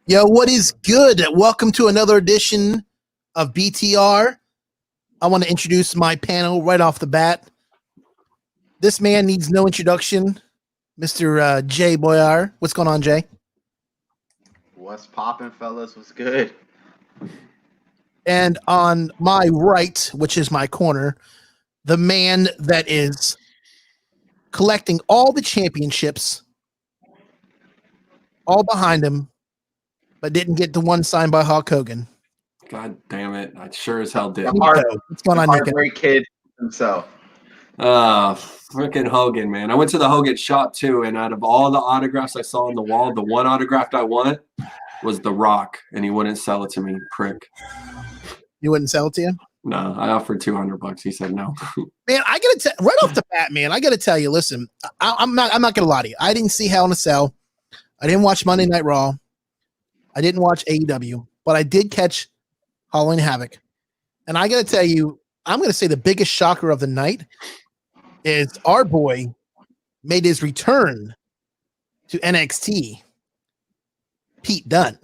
Yo, what is good? Welcome to another edition of BTR. I want to introduce my panel right off the bat. This man needs no introduction, Mr. Jay Boyar. What's going on, Jay? What's poppin', fellas? What's good? And on my right, which is my corner, the man that is collecting all the championships, all behind him, but didn't get the one signed by Hulk Hogan. God damn it. I sure as hell did. What's going on, Niko? Great kid himself. Freaking Hogan, man. I went to the Hogan shop too, and out of all the autographs I saw on the wall, the one autograph I want was The Rock, and he wouldn't sell it to me, prick. You wouldn't sell it to him? No, I offered $200. He said no. Man, I gotta tell right off the bat, man. I gotta tell you. Listen, I'm not gonna lie to you. I didn't see Hell in a Cell. I didn't watch Monday Night Raw. I didn't watch AEW, but I did catch Halloween Havoc. And I gotta tell you, I'm gonna say the biggest shocker of the night is our boy made his return to NXT. Pete Dunne.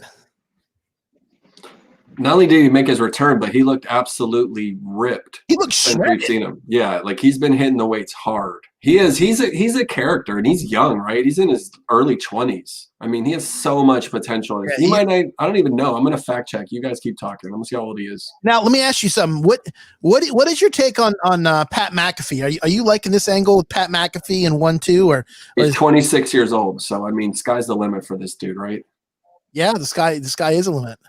Not only did he make his return, but he looked absolutely ripped. He looked since we've seen him. Yeah, like he's been hitting the weights hard. He's a character, and he's young, right? He's in his early 20s. I mean, he has so much potential. Yeah, he might not, I don't even know. I'm gonna fact check. You guys keep talking. I'm gonna see how old he is. Now, let me ask you something. What is your take on Pat McAfee? Are you liking this angle with Pat McAfee and 1-2 or he's 26 years old? So I mean, sky's the limit for this dude, right? Yeah, the sky is a limit.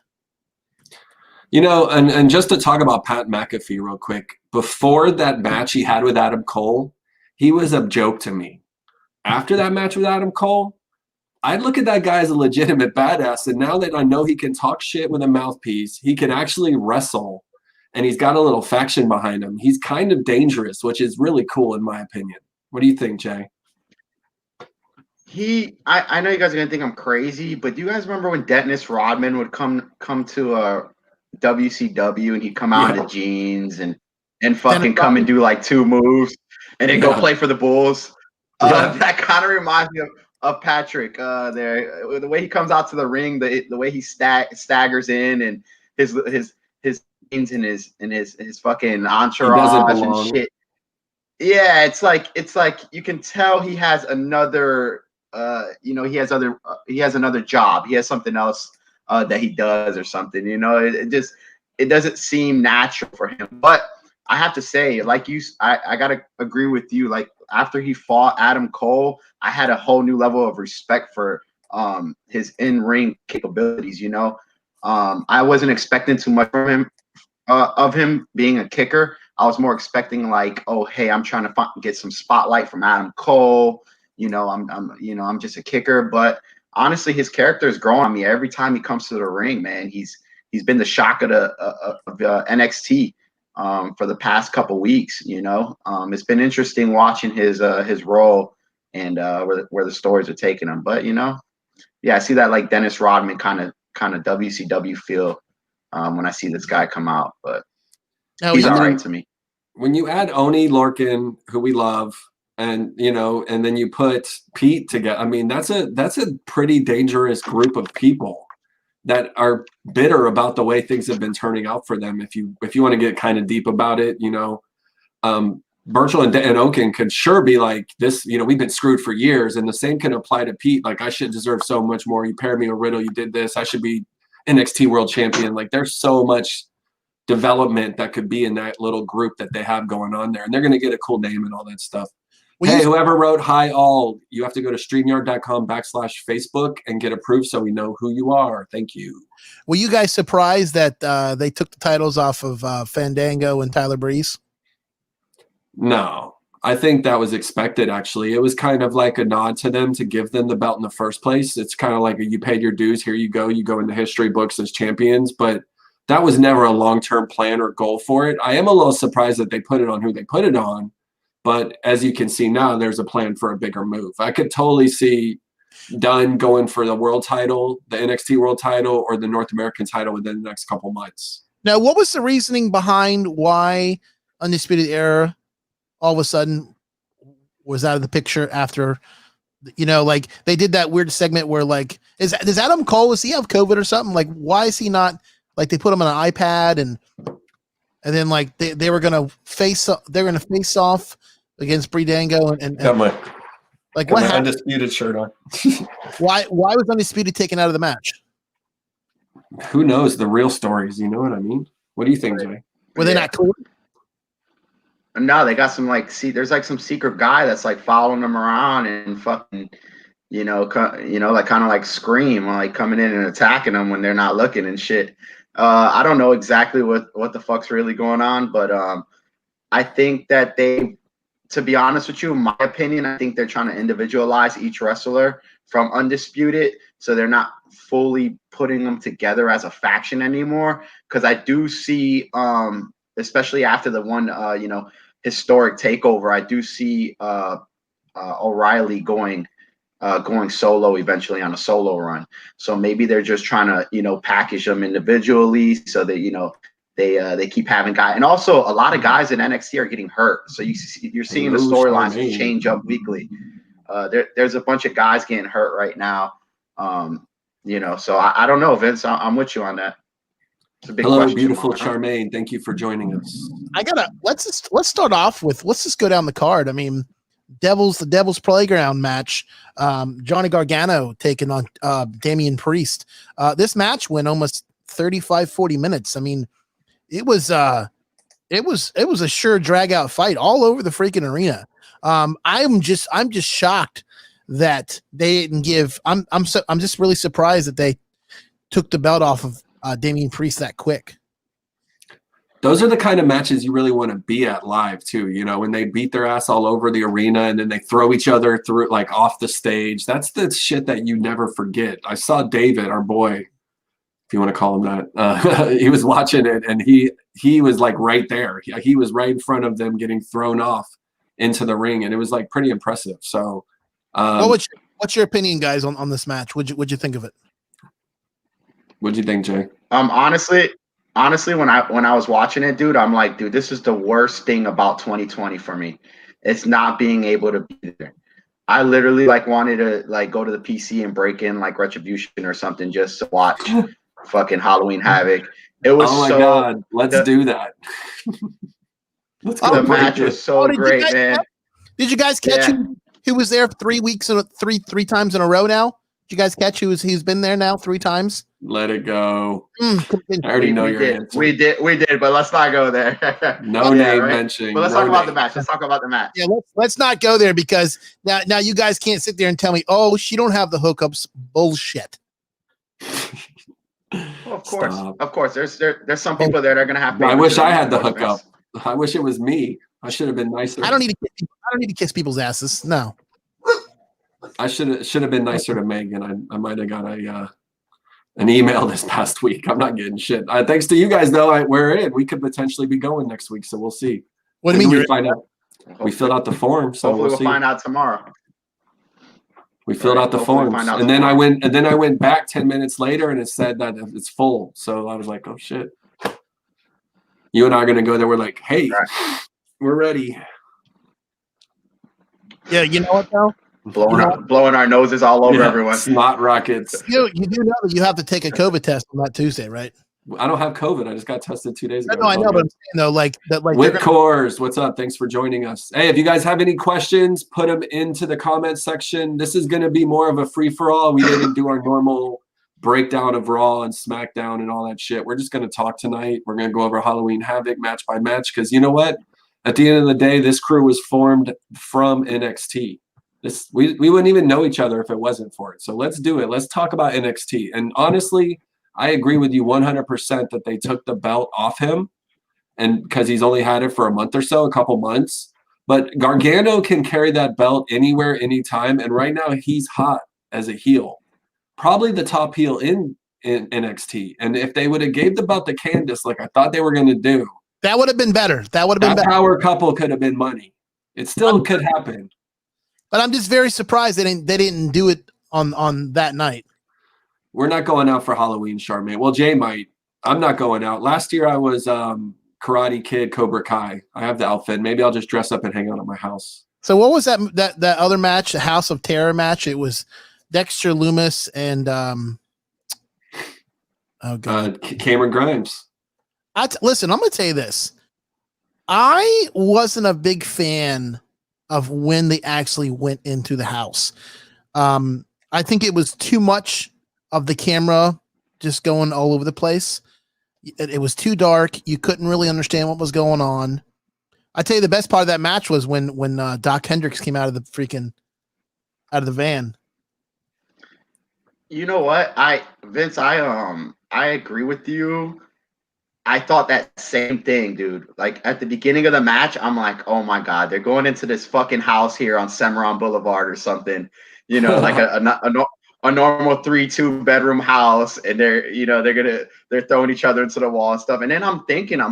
You know, and just to talk about Pat McAfee real quick, before that match he had with Adam Cole, he was a joke to me. After that match with Adam Cole, I look at that guy as a legitimate badass. And now that I know he can talk shit with a mouthpiece, he can actually wrestle, and he's got a little faction behind him. He's kind of dangerous, which is really cool in my opinion. What do you think, Jay? I know you guys are gonna think I'm crazy, but do you guys remember when Dennis Rodman would come to WCW and he'd come out in the jeans and fucking come and do like 2 moves and then go play for the Bulls? That kind of reminds me of Patrick there. The way he comes out to the ring, the way he staggers in, and his jeans and his fucking entourage and shit. Yeah, it's like you can tell he has another he has another job. He has something else that he does or something, it doesn't seem natural for him. But I have to say, like I gotta agree with you. Like after he fought Adam Cole, I had a whole new level of respect for his in-ring capabilities. I wasn't expecting too much from him, of him being a kicker. I was more expecting like, oh hey, I'm trying to get some spotlight from Adam Cole. I'm just a kicker, but honestly, his character is growing on me every time he comes to the ring, man. He's been the shock of NXT for the past couple weeks. It's been interesting watching his role and where the stories are taking him. But I see that like Dennis Rodman kind of WCW feel when I see this guy come out. But he's all right to me. When you add Oni Lorcan, who we love, and and then you put Pete together. I mean, that's a pretty dangerous group of people that are bitter about the way things have been turning out for them. If you want to get kind of deep about it, Burchell and Oaken could sure be like this. We've been screwed for years, and the same can apply to Pete. Like I should deserve so much more. You paired me with Riddle. You did this. I should be NXT World Champion. Like there's so much development that could be in that little group that they have going on there, and they're going to get a cool name and all that stuff. Hey, whoever wrote hi all, you have to go to streamyard.com/Facebook and get approved so we know who you are. Thank you. Were you guys surprised that they took the titles off of Fandango and Tyler Breeze? No, I think that was expected, actually. It was kind of like a nod to them to give them the belt in the first place. It's kind of like you paid your dues. Here you go in the history books as champions. But that was never a long-term plan or goal for it. I am a little surprised that they put it on who they put it on. But as you can see now, there's a plan for a bigger move. I could totally see Dunn going for the world title, the NXT world title, or the North American title within the next couple months. Now, what was the reasoning behind why Undisputed Era all of a sudden was out of the picture after, like they did that weird segment where like, does Adam Cole, does he have COVID or something? Like, why is he not, like they put him on an iPad and then like they were going to face off against Breezango and like what happened? Undisputed shirt on. Why was Undisputed taken out of the match? Who knows the real stories? You know what I mean? What do you think, Jay? Were they not cool? No, they got some there's like some secret guy that's like following them around and fucking, like kind of like Scream, like coming in and attacking them when they're not looking and shit. I don't know exactly what the fuck's really going on, but I think that to be honest with you, in my opinion, I think they're trying to individualize each wrestler from Undisputed, so they're not fully putting them together as a faction anymore. Because I do see, especially after the one, historic takeover, I do see O'Reilly going solo eventually on a solo run. So maybe they're just trying to, package them individually so that, they keep having guys. And also a lot of guys in NXT are getting hurt. So you're seeing the storylines change up weekly. There's a bunch of guys getting hurt right now. So I don't know, Vince, I'm with you on that. It's a big Hello, question beautiful mark, huh? Charmaine. Thank you for joining us. Let's start off with, let's just go down the card. I mean, the Devil's Playground match. Johnny Gargano taking on Damian Priest. This match went almost 35-40 minutes. I mean, it was a sure drag out fight all over the freaking arena. I'm just shocked that they didn't give. I'm just really surprised that they took the belt off of Damian Priest that quick. Those are the kind of matches you really want to be at live too. When they beat their ass all over the arena and then they throw each other through like off the stage. That's the shit that you never forget. I saw David, our boy, if you want to call him that, he was watching it and he was like right there. He was right in front of them getting thrown off into the ring, and it was like pretty impressive. So, what's your opinion, guys, on this match? What'd you think of it? What'd you think, Jay? Honestly, when I was watching it, dude, I'm like, dude, this is the worst thing about 2020 for me. It's not being able to be there. I literally like wanted to like go to the PC and break in like Retribution or something just to watch fucking Halloween Havoc. It was God, let's do that. Let's go. The match was so great, man. Did you guys catch who was there 3 weeks and three times in a row now? Did you guys catch who's been there now 3 times? Let it go. I already know your answer. We did, but let's not go there. No name mentioning. But let's talk about the match. Let's talk about the match. Yeah, let's not go there because now you guys can't sit there and tell me, oh, she don't have the hookups. Bullshit. Well, of course. There's some people there that are gonna have. I wish I had the hookup. I wish it was me. I should have been nicer. I don't need to kiss people's asses. No. I should have been nicer to Megan. I might have got an email this past week. I'm not getting shit. Thanks to you guys, though, we're in. We could potentially be going next week, so we'll see. What do you mean? We find out. We filled out the form, so we'll find out tomorrow. We filled out the forms, and then I went back 10 minutes later, and it said that it's full. So I was like, "Oh shit!" You and I are gonna go there. We're like, "Hey, we're ready." Yeah, you know what though? Blowing our noses all over everyone. Snot rockets. You do know that you have to take a COVID test on that Tuesday, right? I don't have COVID. I just got tested 2 days ago. No, I know, but I'm saying though, like Whip Coors, what's up? Thanks for joining us. Hey, if you guys have any questions, put them into the comment section. This is going to be more of a free for all. We didn't do our normal breakdown of Raw and SmackDown and all that shit. We're just going to talk tonight. We're going to go over Halloween Havoc match by match because you know what? At the end of the day, this crew was formed from NXT. We wouldn't even know each other if it wasn't for it. So let's do it. Let's talk about NXT. And honestly, I agree with you 100% that they took the belt off him, and because he's only had it for a month or so, a couple months. But Gargano can carry that belt anywhere, anytime. And right now he's hot as a heel. Probably the top heel in NXT. And if they would have gave the belt to Candice like I thought they were going to do, that would have been better. That would have been that better. power couple could have been money. It still could happen. But I'm just very surprised they didn't do it on that night. We're not going out for Halloween, Charmaine. Well, Jay might. I'm not going out. Last year I was Karate Kid, Cobra Kai. I have the outfit. Maybe I'll just dress up and hang out at my house. So what was that other match, the House of Terror match? It was Dexter Lumis and Cameron Grimes. Listen, I'm going to tell you this. I wasn't a big fan of when they actually went into the house. I think it was too much of the camera just going all over the place. It was too dark. You couldn't really understand what was going on. I tell you, the best part of that match was when Doc Hendricks came out of the van. You know what? Vince, I agree with you. I thought that same thing, dude. Like at the beginning of the match, I'm like, oh my God, they're going into this fucking house here on Cimarron Boulevard or something, you know, like a normal 3-2 bedroom house. And they're throwing each other into the wall and stuff. And then I'm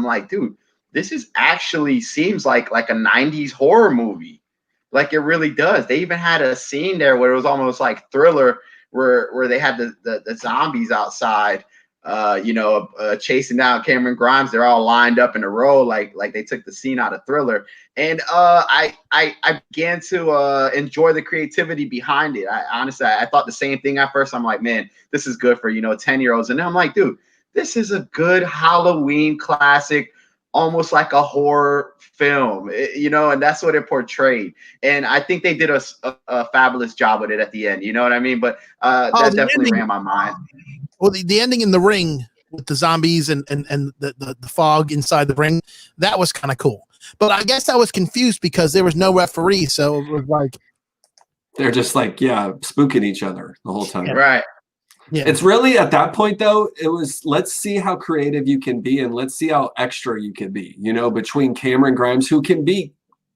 like, dude, this seems like a 90s horror movie. Like it really does. They even had a scene there where it was almost like Thriller where they had the zombies outside. Chasing down Cameron Grimes. They're all lined up in a row, like they took the scene out of Thriller. And I began to enjoy the creativity behind it. I thought the same thing at first. I'm like, man, this is good for 10-year-olds. And then I'm like, dude, this is a good Halloween classic, almost like a horror film, and that's what it portrayed. And I think they did a fabulous job with it at the end. You know what I mean? But that definitely ran my mind. Well, the ending in the ring with the zombies and the fog inside the ring, that was kind of cool. But I guess I was confused because there was no referee, so it was like they're just like spooking each other the whole time. Yeah. Right. Yeah. It's really at that point though, it was let's see how creative you can be and let's see how extra you can be, between Cameron Grimes, who can be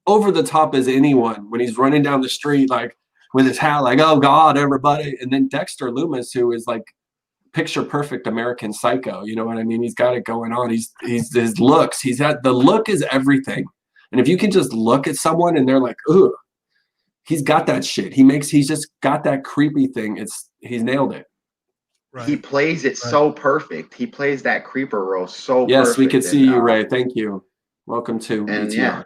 over the top as anyone when he's running down the street like with his hat like, oh God, everybody, and then Dexter Lumis, who is like picture perfect American Psycho. You know what I mean? He's got it going on. He's his looks. The look is everything. And if you can just look at someone and they're like, ooh, he's got that shit. He's just got that creepy thing. He's nailed it. Right. He plays it so perfect. He plays that creeper role so yes, perfect. We could see you, Ray. Thank you. Welcome to BTR.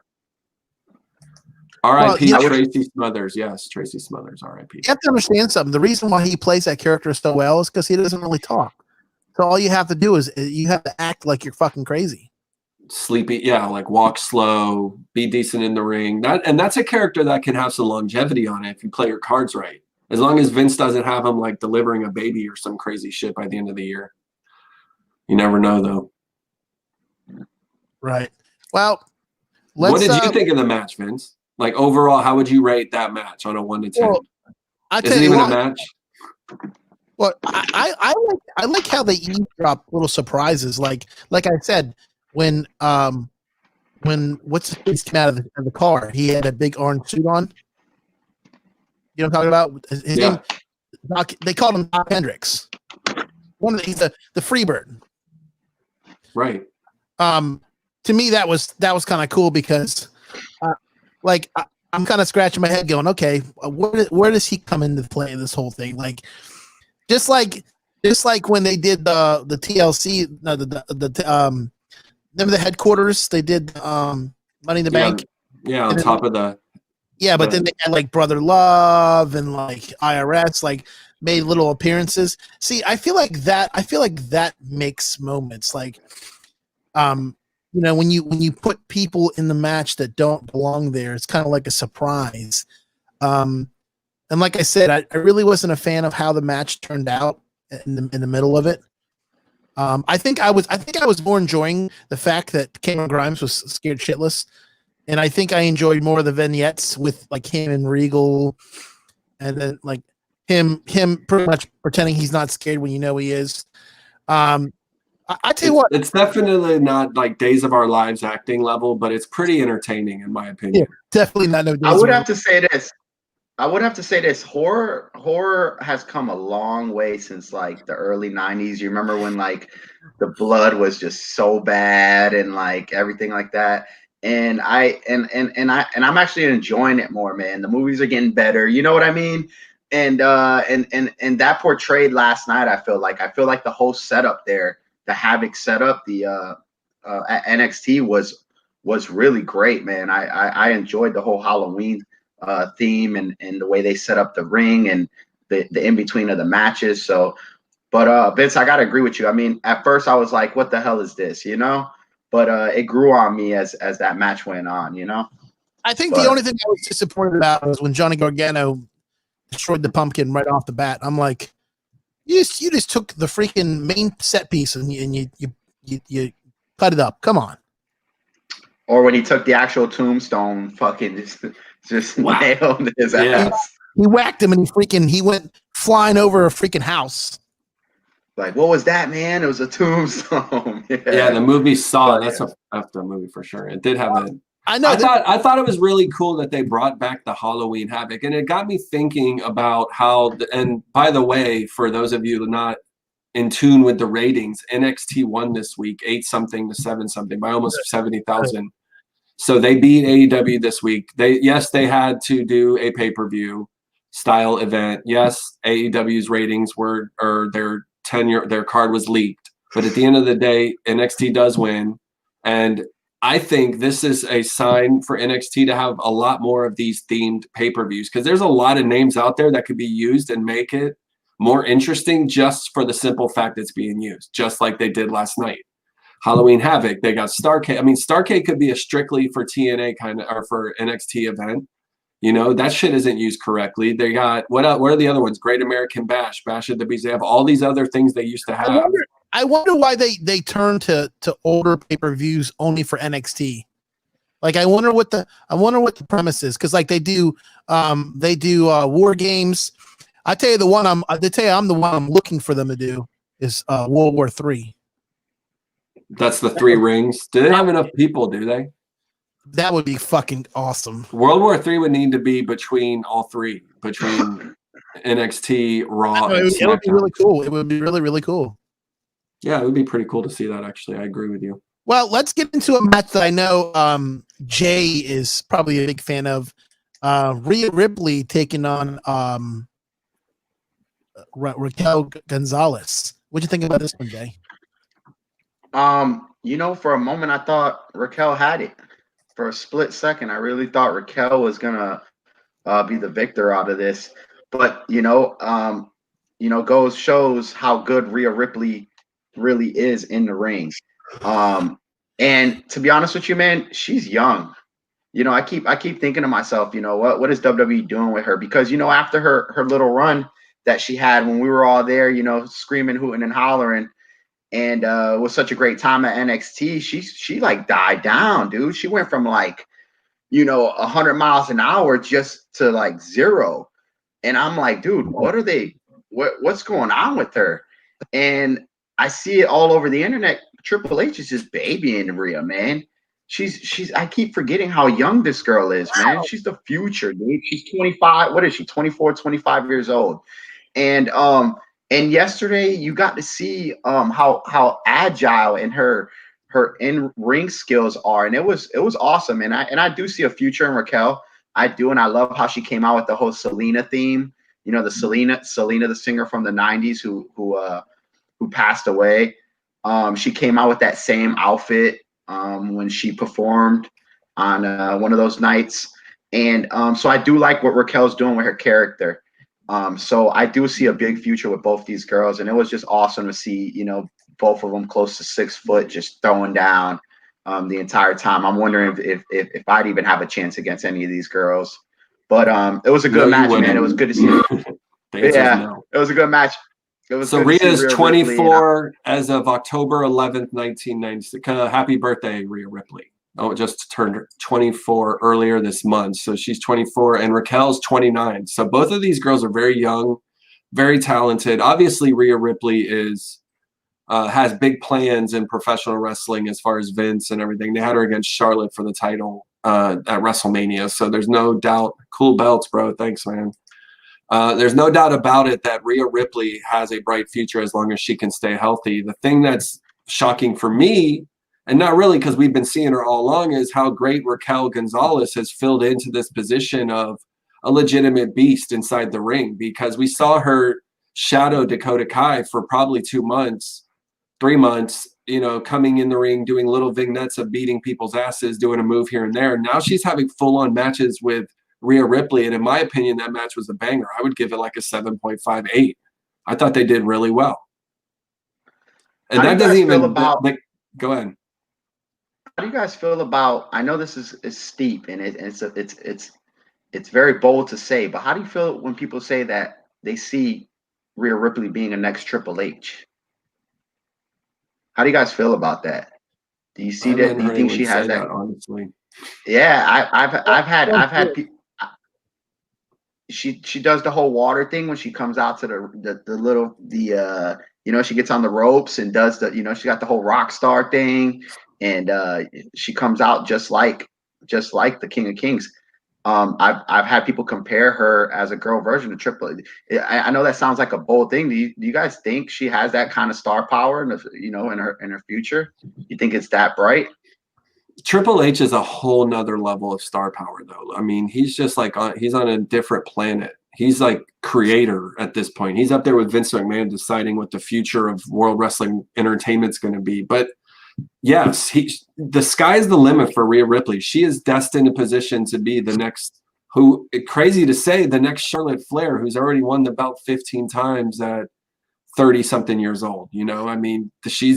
R.I.P. Tracy Smothers. Yes, Tracy Smothers. R.I.P. You have to understand something. The reason why he plays that character so well is because he doesn't really talk. So all you have to do is you have to act like you're fucking crazy. Sleepy, like walk slow, be decent in the ring. That's a character that can have some longevity on it if you play your cards right. As long as Vince doesn't have him like delivering a baby or some crazy shit by the end of the year. You never know though. Right. Well, what did you think of the match, Vince? Like overall, how would you rate that match on a 1 to 10? Well, is it even a match? Well, I like how they eavesdrop little surprises. Like I said, when what's his face came out of the car, he had a big orange suit on. You know what I'm talking about? His name, they called him Doc Hendricks. He's the Freebird. Right. To me, that was kind of cool because. I'm kind of scratching my head going, okay, where does he come into play in this whole thing? Like, just like when they did the TLC, remember the headquarters? They did Money in the Bank. Yeah, on top of the. Yeah, but then they had like Brother Love and like IRS, like made little appearances. See, I feel like that makes moments like, when you put people in the match that don't belong there, it's kind of like a surprise. And like I said, I really wasn't a fan of how the match turned out in the middle of it. I think I was more enjoying the fact that Cameron Grimes was scared shitless and I think I enjoyed more of the vignettes with like him and Regal, and then like him pretty much pretending he's not scared when you know he is. I tell you what, it's definitely not like Days of Our Lives acting level, but it's pretty entertaining in my opinion. yeah, definitely not no. I would have to say this. Horror has come a long way since like the early 90s. You remember when like the blood was just so bad and like everything like that. And I'm actually enjoying it more, man. The movies are getting better. You know what I mean? And that portrayed last night, I feel like the whole setup there, the Havoc setup, the at NXT was really great, man. I enjoyed the whole Halloween theme and the way they set up the ring and the in between of the matches. So, but Vince, I gotta agree with you. I mean, at first I was like, "What the hell is this?" You know, but it grew on me as that match went on. You know, I think the only thing I was disappointed about was when Johnny Gargano destroyed the pumpkin right off the bat. I'm like, you just took the freaking main set piece and you cut it up. Come on. Or when he took the actual tombstone, fucking just Wow. nailed his ass. He whacked him and he went flying over a freaking house. Like, what was that, man? It was a tombstone. Yeah, the movie Saw. That's a movie for sure. It did have a. I know. I thought it was really cool that they brought back the Halloween Havoc, and it got me thinking about how. And by the way, for those of you not in tune with the ratings, NXT won this week 8-something to 7-something by almost 70,000. So they beat AEW this week. They had to do a pay-per-view style event. Yes, AEW's ratings were, or their tenure, their card was leaked. But at the end of the day, NXT does win. And I think this is a sign for NXT to have a lot more of these themed pay-per-views, because there's a lot of names out there that could be used and make it more interesting just for the simple fact it's being used, just like they did last night. Halloween Havoc, they got Starrcade. I mean, Starrcade could be a strictly for TNA kind of, or for NXT event. You know, that shit isn't used correctly. They got, what are the other ones? Great American Bash, Bash at the Beach. They have all these other things they used to have. I wonder why they turned to older pay-per-views only for NXT. Like, I wonder what the premise is, because like they do War Games. I tell you I'm the one I'm looking for them to do is World War III. That's the 3 rings. Do they have enough people? Do they? That would be fucking awesome. World War III would need to be between all 3, between NXT, Raw, and SmackDown. It would be really cool. It would be really, really cool. Yeah, it would be pretty cool to see that, actually. I agree with you. Well, let's get into a match that I know Jay is probably a big fan of. Rhea Ripley taking on Raquel Gonzalez. What'd you think about this one, Jay? You know, for a moment I thought Raquel had it. For a split second, I really thought Raquel was gonna be the victor out of this. But shows how good Rhea Ripley really is in the ring. And to be honest with you, man, she's young. You know, I keep thinking to myself, you know, what is WWE doing with her? Because, you know, after her little run that she had when we were all there, you know, screaming, hooting, and hollering, and it was such a great time at NXT, she like died down, dude. She went from like, you know, 100 miles an hour just to like 0. And I'm like, dude, what's going on with her? And I see it all over the internet. Triple H is just babying Rhea, man. I keep forgetting how young this girl is, man. She's the future, dude. She's 25. What is she? 24, 25 years old. And yesterday you got to see how agile and her in-ring skills are. And it was awesome. And I do see a future in Raquel. I do, and I love how she came out with the whole Selena theme. You know, the Selena, the singer from the 90s who passed away. She came out with that same outfit when she performed on one of those nights. And so I do like what Raquel's doing with her character. So I do see a big future with both these girls. And it was just awesome to see, you know, both of them close to 6 foot, just throwing down the entire time. I'm wondering if I'd even have a chance against any of these girls. But it was a good match, man. It was good to see. No. It was a good match. So Rhea is 24 as of October 11th, 1996. Happy birthday, Rhea Ripley. just turned 24 earlier this month. So she's 24 and Raquel's 29. So both of these girls are very young, very talented. Obviously, Rhea Ripley has big plans in professional wrestling as far as Vince and everything. They had her against Charlotte for the title at WrestleMania. So there's no doubt. Cool belts, bro. Thanks, man. There's no doubt about it that Rhea Ripley has a bright future as long as she can stay healthy. The thing that's shocking for me, and not really because we've been seeing her all along, is how great Raquel Gonzalez has filled into this position of a legitimate beast inside the ring, because we saw her shadow Dakota Kai for probably 2 months, 3 months, coming in the ring, doing little vignettes of beating people's asses, doing a move here and there. Now she's having full-on matches with Rhea Ripley, and in my opinion, that match was a banger. I would give it like a 7.58. I thought they did really well. And that doesn't even go ahead. How do you guys feel about? I know this is steep and it's very bold to say, but how do you feel when people say that they see Rhea Ripley being a next Triple H? How do you guys feel about that? Do you see that? Do you think she has that? Honestly, yeah, I've had people. She does the whole water thing when she comes out to the she gets on the ropes and does she got the whole rock star thing, and she comes out just like the King of Kings. I've had people compare her as a girl version of Triple H. I know that sounds like a bold thing. Do you guys think she has that kind of star power in her future? You think it's that bright? Triple H is a whole nother level of star power, though. I mean, he's just like he's on a different planet. He's like creator at this point. He's up there with Vince McMahon deciding what the future of World Wrestling Entertainment is going to be. But yes, the sky's the limit for Rhea Ripley. She is destined in position to be the next, crazy to say, the next Charlotte Flair, who's already won the belt 15 times at 30-something years old. I mean, she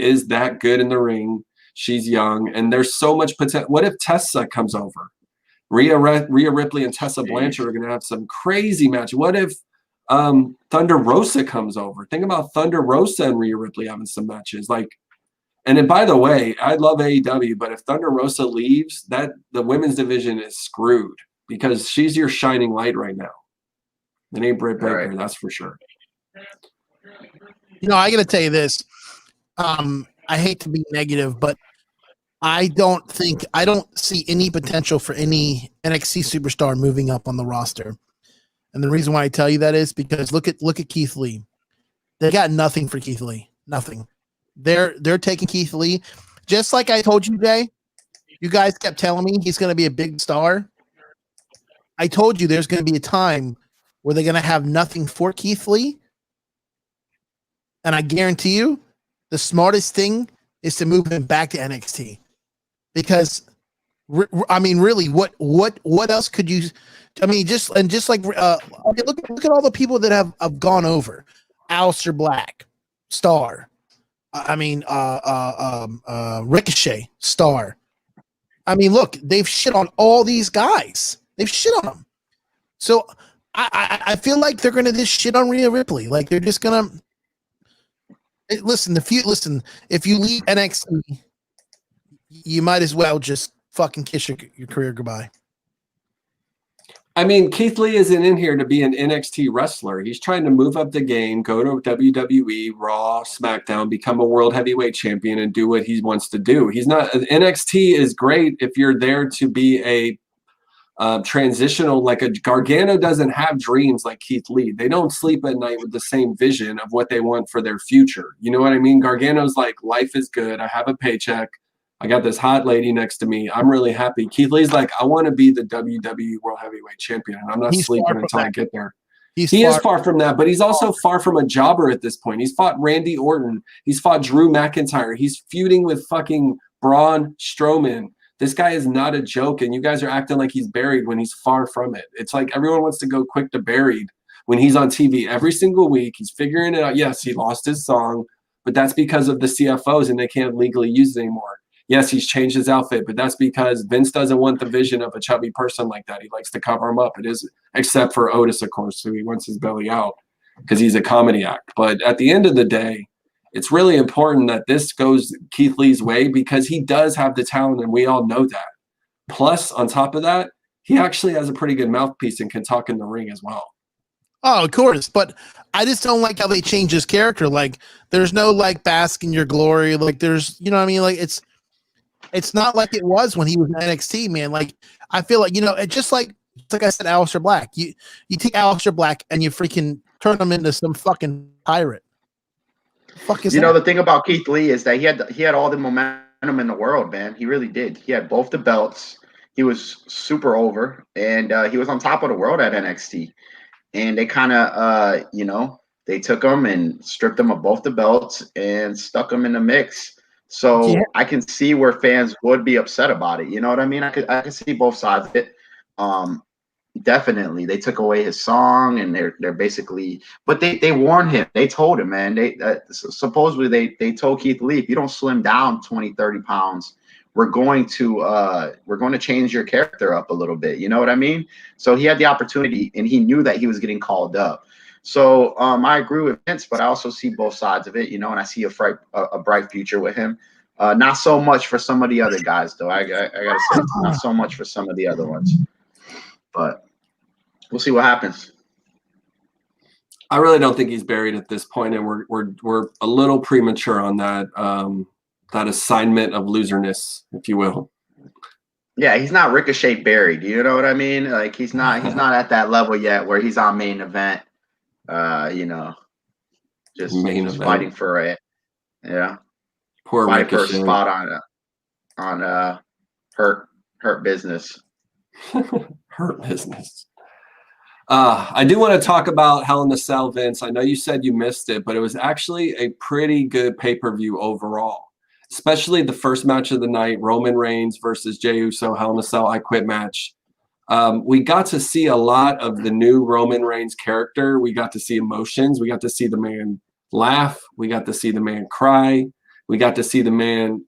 is that good in the ring. She's young, and there's so much potential. What if Tessa comes over? Rhea Ripley and Tessa Blanchard are going to have some crazy match. What if Thunder Rosa comes over? Think about Thunder Rosa and Rhea Ripley having some matches. And then, by the way, I love AEW, but if Thunder Rosa leaves, the women's division is screwed, because she's your shining light right now. It ain't Britt Baker, right. That's for sure. I got to tell you this. I hate to be negative, but I don't see any potential for any NXT superstar moving up on the roster. And the reason why I tell you that is because look at Keith Lee. They got nothing for Keith Lee. Nothing. They're taking Keith Lee. Just like I told you, Jay, you guys kept telling me he's going to be a big star. I told you there's going to be a time where they're going to have nothing for Keith Lee. And I guarantee you, the smartest thing is to move him back to NXT, because I mean, really, what else could you? I mean, just like look at all the people that have gone over. Aleister Black, star. I mean, Ricochet, star. I mean, look, they've shit on all these guys. They've shit on them. So I feel like they're gonna just shit on Rhea Ripley. Like they're just gonna. Listen, if you leave NXT, you might as well just fucking kiss your career goodbye. I mean, Keith Lee isn't in here to be an NXT wrestler. He's trying to move up the game, go to WWE, Raw, SmackDown, become a world heavyweight champion, and do what he wants to do. He's not. NXT is great if you're there to be a transitional, like a Gargano doesn't have dreams like Keith Lee. They don't sleep at night with the same vision of what they want for their future. You know what I mean? Gargano's like, life is good. I have a paycheck. I got this hot lady next to me. I'm really happy. Keith Lee's like, I want to be the WWE World Heavyweight Champion, and I'm not sleeping until I get there. He is far from that, but he's also far from a jobber at this point. He's fought Randy Orton. He's fought Drew McIntyre. He's feuding with fucking Braun Strowman. This guy is not a joke, and you guys are acting like he's buried when he's far from it. It's like everyone wants to go quick to buried when he's on TV every single week. He's figuring it out. Yes, he lost his song, but that's because of the CFOs, and they can't legally use it anymore. Yes, he's changed his outfit, but that's because Vince doesn't want the vision of a chubby person like that. He likes to cover him up. It is, except for Otis, of course, who he wants his belly out because he's a comedy act. But at the end of the day, it's really important that this goes Keith Lee's way because he does have the talent, and we all know that. Plus, on top of that, he actually has a pretty good mouthpiece and can talk in the ring as well. Oh, of course, but I just don't like how they change his character. Like, there's no like bask in your glory. Like, there's, you know what I mean? Like, it's not like it was when he was in NXT, man. Like, I feel like, you know, it just like I said, Aleister Black. You take Aleister Black and you freaking turn him into some fucking pirate. Fuck is You that? know, the thing about Keith Lee is that he had all the momentum in the world, man. He really did. He had both the belts. He was super over, and he was on top of the world at NXT. And they kind of, you know, they took him and stripped him of both the belts and stuck him in the mix. So Yeah. I can see where fans would be upset about it. You know what I mean? I could see both sides of it. Definitely, they took away his song, and they're basically, but they warned him. They told him, man. They supposedly they told Keith Lee, if you don't slim down 20, 30 pounds, we're going to change your character up a little bit. You know what I mean? So he had the opportunity, and he knew that he was getting called up. So I agree with Vince, but I also see both sides of it. You know, and I see a bright future with him. Not so much for some of the other guys, though. I gotta say, not so much for some of the other ones. But we'll see what happens. I really don't think he's buried at this point, and we're a little premature on that that assignment of loserness, if you will. Yeah, he's not Ricochet buried. You know what I mean? Like he's not at that level yet where he's on main event. You know, just fighting for it. Yeah, poor fighting for a Ricochet. spot on hurt business. Hurt business. I do want to talk about Hell in a Cell, Vince. I know you said you missed it, but it was actually a pretty good pay-per-view overall, especially the first match of the night, Roman Reigns versus Jey Uso, Hell in a Cell I Quit match. We got to see a lot of the new Roman Reigns character. We got to see emotions. We got to see the man laugh. We got to see the man cry. We got to see the man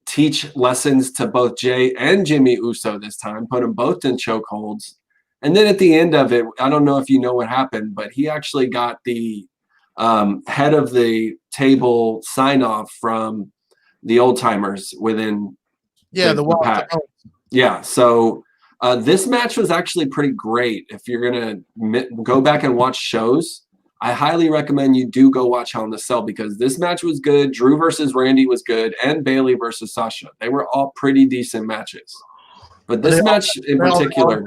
teach lessons to both Jey and Jimmy Uso this time, put them both in chokeholds. And then at the end of it, I don't know if you know what happened, but he actually got the head of the table sign off from the old timers within the pack. Yeah. So this match was actually pretty great. If you're going to go back and watch shows, I highly recommend you do go watch Hell in a Cell because this match was good. Drew versus Randy was good, and Bayley versus Sasha. They were all pretty decent matches. But this match in particular,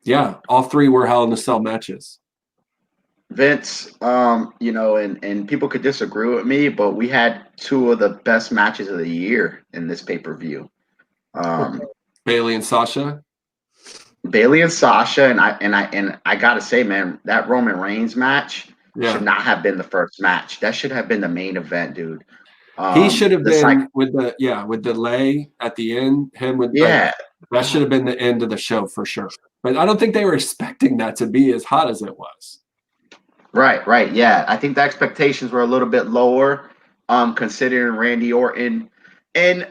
yeah, all three were Hell in a Cell matches. Vince, you know, and people could disagree with me, but we had two of the best matches of the year in this pay-per-view. Bayley and Sasha. Bayley and Sasha, and I gotta say, man, that Roman Reigns match should not have been the first match. That should have been the main event, dude. He should have been with the lay at the end. Him with that should have been the end of the show for sure. But I don't think they were expecting that to be as hot as it was. Right, yeah. I think the expectations were a little bit lower, considering Randy Orton. And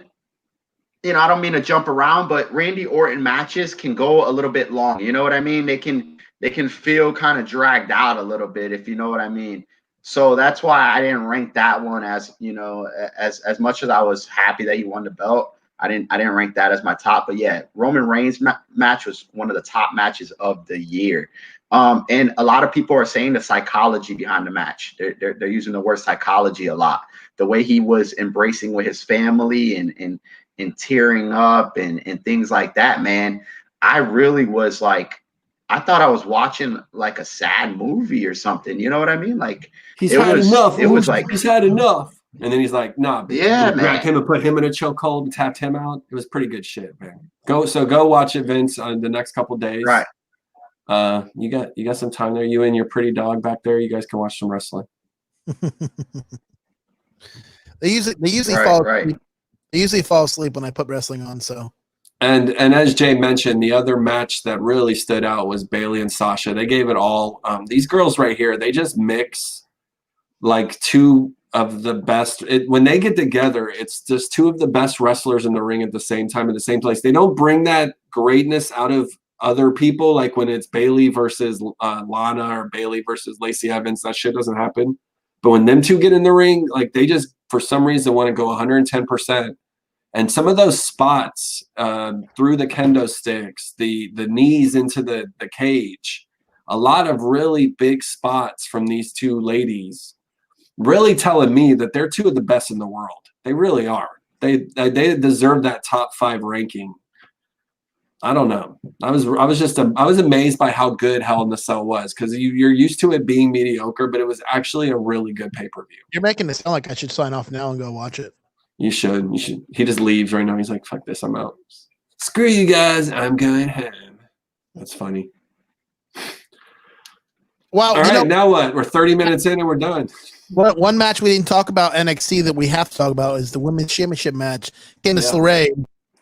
you know, I don't mean to jump around, but Randy Orton matches can go a little bit long. You know what I mean? They can feel kind of dragged out a little bit, if you know what I mean. So that's why I didn't rank that one as, you know, as much as I was happy that he won the belt. I didn't rank that as my top. But yeah, Roman Reigns match was one of the top matches of the year. And a lot of people are saying the psychology behind the match. They're using the word psychology a lot. The way he was embracing with his family and tearing up and things like that, man. I really was like, I thought I was watching like a sad movie or something. You know what I mean? Like he's had enough. It was like he's had enough. And then he's like, nah, yeah, man. Grabbed him and put him in a chokehold and tapped him out. It was pretty good shit, man. Go watch it, Vince, on the next couple days. Right. You got some time there. You and your pretty dog back there. You guys can watch some wrestling. They usually fall asleep when I put wrestling on. So. And as Jay mentioned, the other match that really stood out was Bayley and Sasha. They gave it all. These girls right here, they just mix like two of the best. When they get together, it's just two of the best wrestlers in the ring at the same time in the same place. They don't bring that greatness out of other people, like when it's Bayley versus Lana or Bayley versus Lacey Evans. That shit doesn't happen. But when them two get in the ring, like they just for some reason want to go 110%. And some of those spots through the kendo sticks, the knees into the cage, a lot of really big spots from these two ladies, really telling me that they're two of the best in the world. They really are. They deserve that top 5 ranking. I don't know. I was amazed by how good Hell in a Cell was, because you're used to it being mediocre, but it was actually a really good pay-per-view. You're making it sound like I should sign off now and go watch it. You should. He just leaves right now. He's like, fuck this, I'm out. Screw you guys, I'm going home. That's funny. Well, all right, now what? We're 30 minutes in and we're done. One match we didn't talk about NXT that we have to talk about is the Women's Championship match. Candice LeRae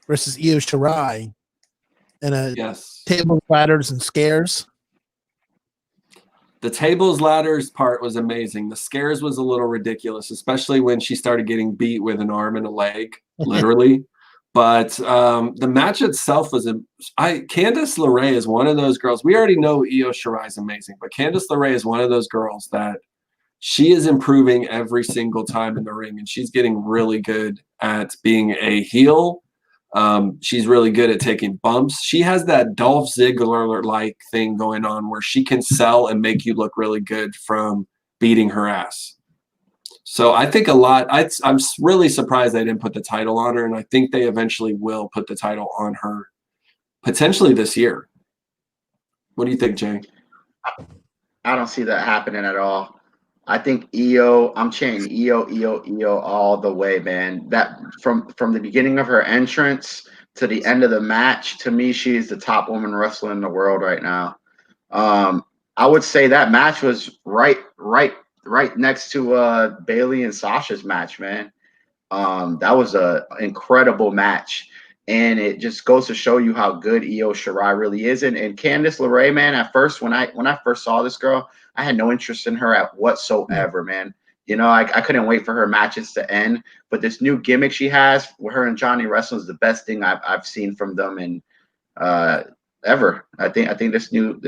versus Io Shirai. And tables, ladders, and scares. The tables, ladders part was amazing. The scares was a little ridiculous, especially when she started getting beat with an arm and a leg, literally. But the match itself was Candice LeRae is one of those girls. We already know Io Shirai is amazing, but Candice LeRae is one of those girls that she is improving every single time in the ring, and she's getting really good at being a heel. She's really good at taking bumps. She has that Dolph Ziggler-like thing going on where she can sell and make you look really good from beating her ass. So I think I'm really surprised they didn't put the title on her, and I think they eventually will put the title on her potentially this year. What do you think, Jay? I don't see that happening at all. I think Io, I'm chanting Io all the way, man. That from the beginning of her entrance to the end of the match, to me, she's the top woman wrestler in the world right now. I would say that match was right next to Bayley and Sasha's match, man. That was an incredible match. And it just goes to show you how good Io Shirai really is. And Candice LeRae, man, at first, when I first saw this girl, I had no interest in her at whatsoever, man. You know, I couldn't wait for her matches to end. But this new gimmick she has with her and Johnny wrestling is the best thing I've seen from them in ever. I think these new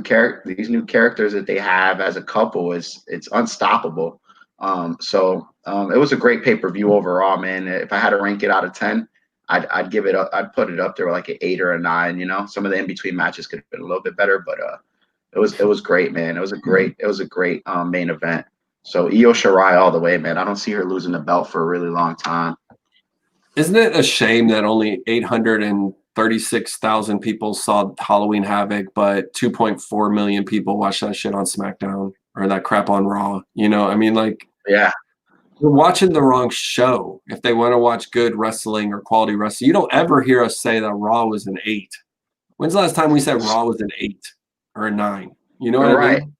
characters that they have as a couple it's unstoppable. It was a great pay-per-view overall, man. If I had to rank it out of 10, I'd give it up. I'd put it up there like an 8 or a 9. You know, some of the in-between matches could have been a little bit better, but it was great, man. It was a great main event. So Io Shirai all the way, man. I don't see her losing the belt for a really long time. Isn't it a shame that only 836,000 people saw Halloween Havoc, but 2.4 million people watched that shit on SmackDown or that crap on Raw? You know, I mean, like, yeah. You're watching the wrong show if they want to watch good wrestling or quality wrestling. You don't ever hear us say that Raw was an 8. When's the last time we said Raw was an 8 or a 9? You know what I mean?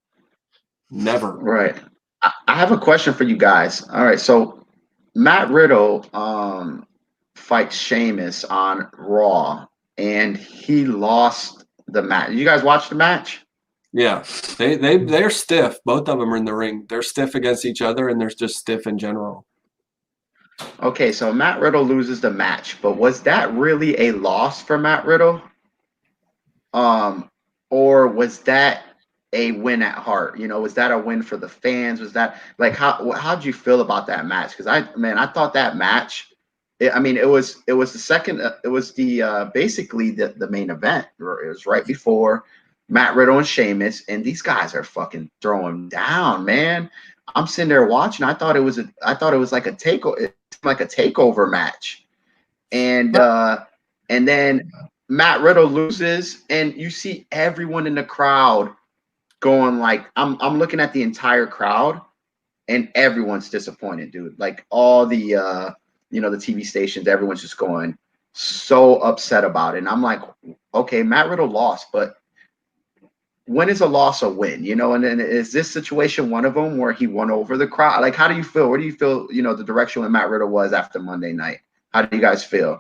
Never. Right. I have a question for you guys. All right. So Matt Riddle fights Sheamus on Raw, and he lost the match. Did you guys watch the match? Yeah, they're stiff. Both of them are in the ring. They're stiff against each other, and they're just stiff in general. Okay, so Matt Riddle loses the match, but was that really a loss for Matt Riddle? Or was that a win at heart? You know, was that a win for the fans? Was that like how'd you feel about that match? Because I thought that match. It was basically the main event. It was right before Matt Riddle and Sheamus, and these guys are fucking throwing down, man. I'm sitting there watching. I thought it was like a takeover match, and then Matt Riddle loses, and you see everyone in the crowd going like, I'm looking at the entire crowd, and everyone's disappointed, dude. Like all the the TV stations, everyone's just going so upset about it. And I'm like, okay, Matt Riddle lost, but when is a loss a win? You know, and then is this situation one of them where he won over the crowd? Like, how do you feel? Where do you feel, the direction when Matt Riddle was after Monday night? How do you guys feel?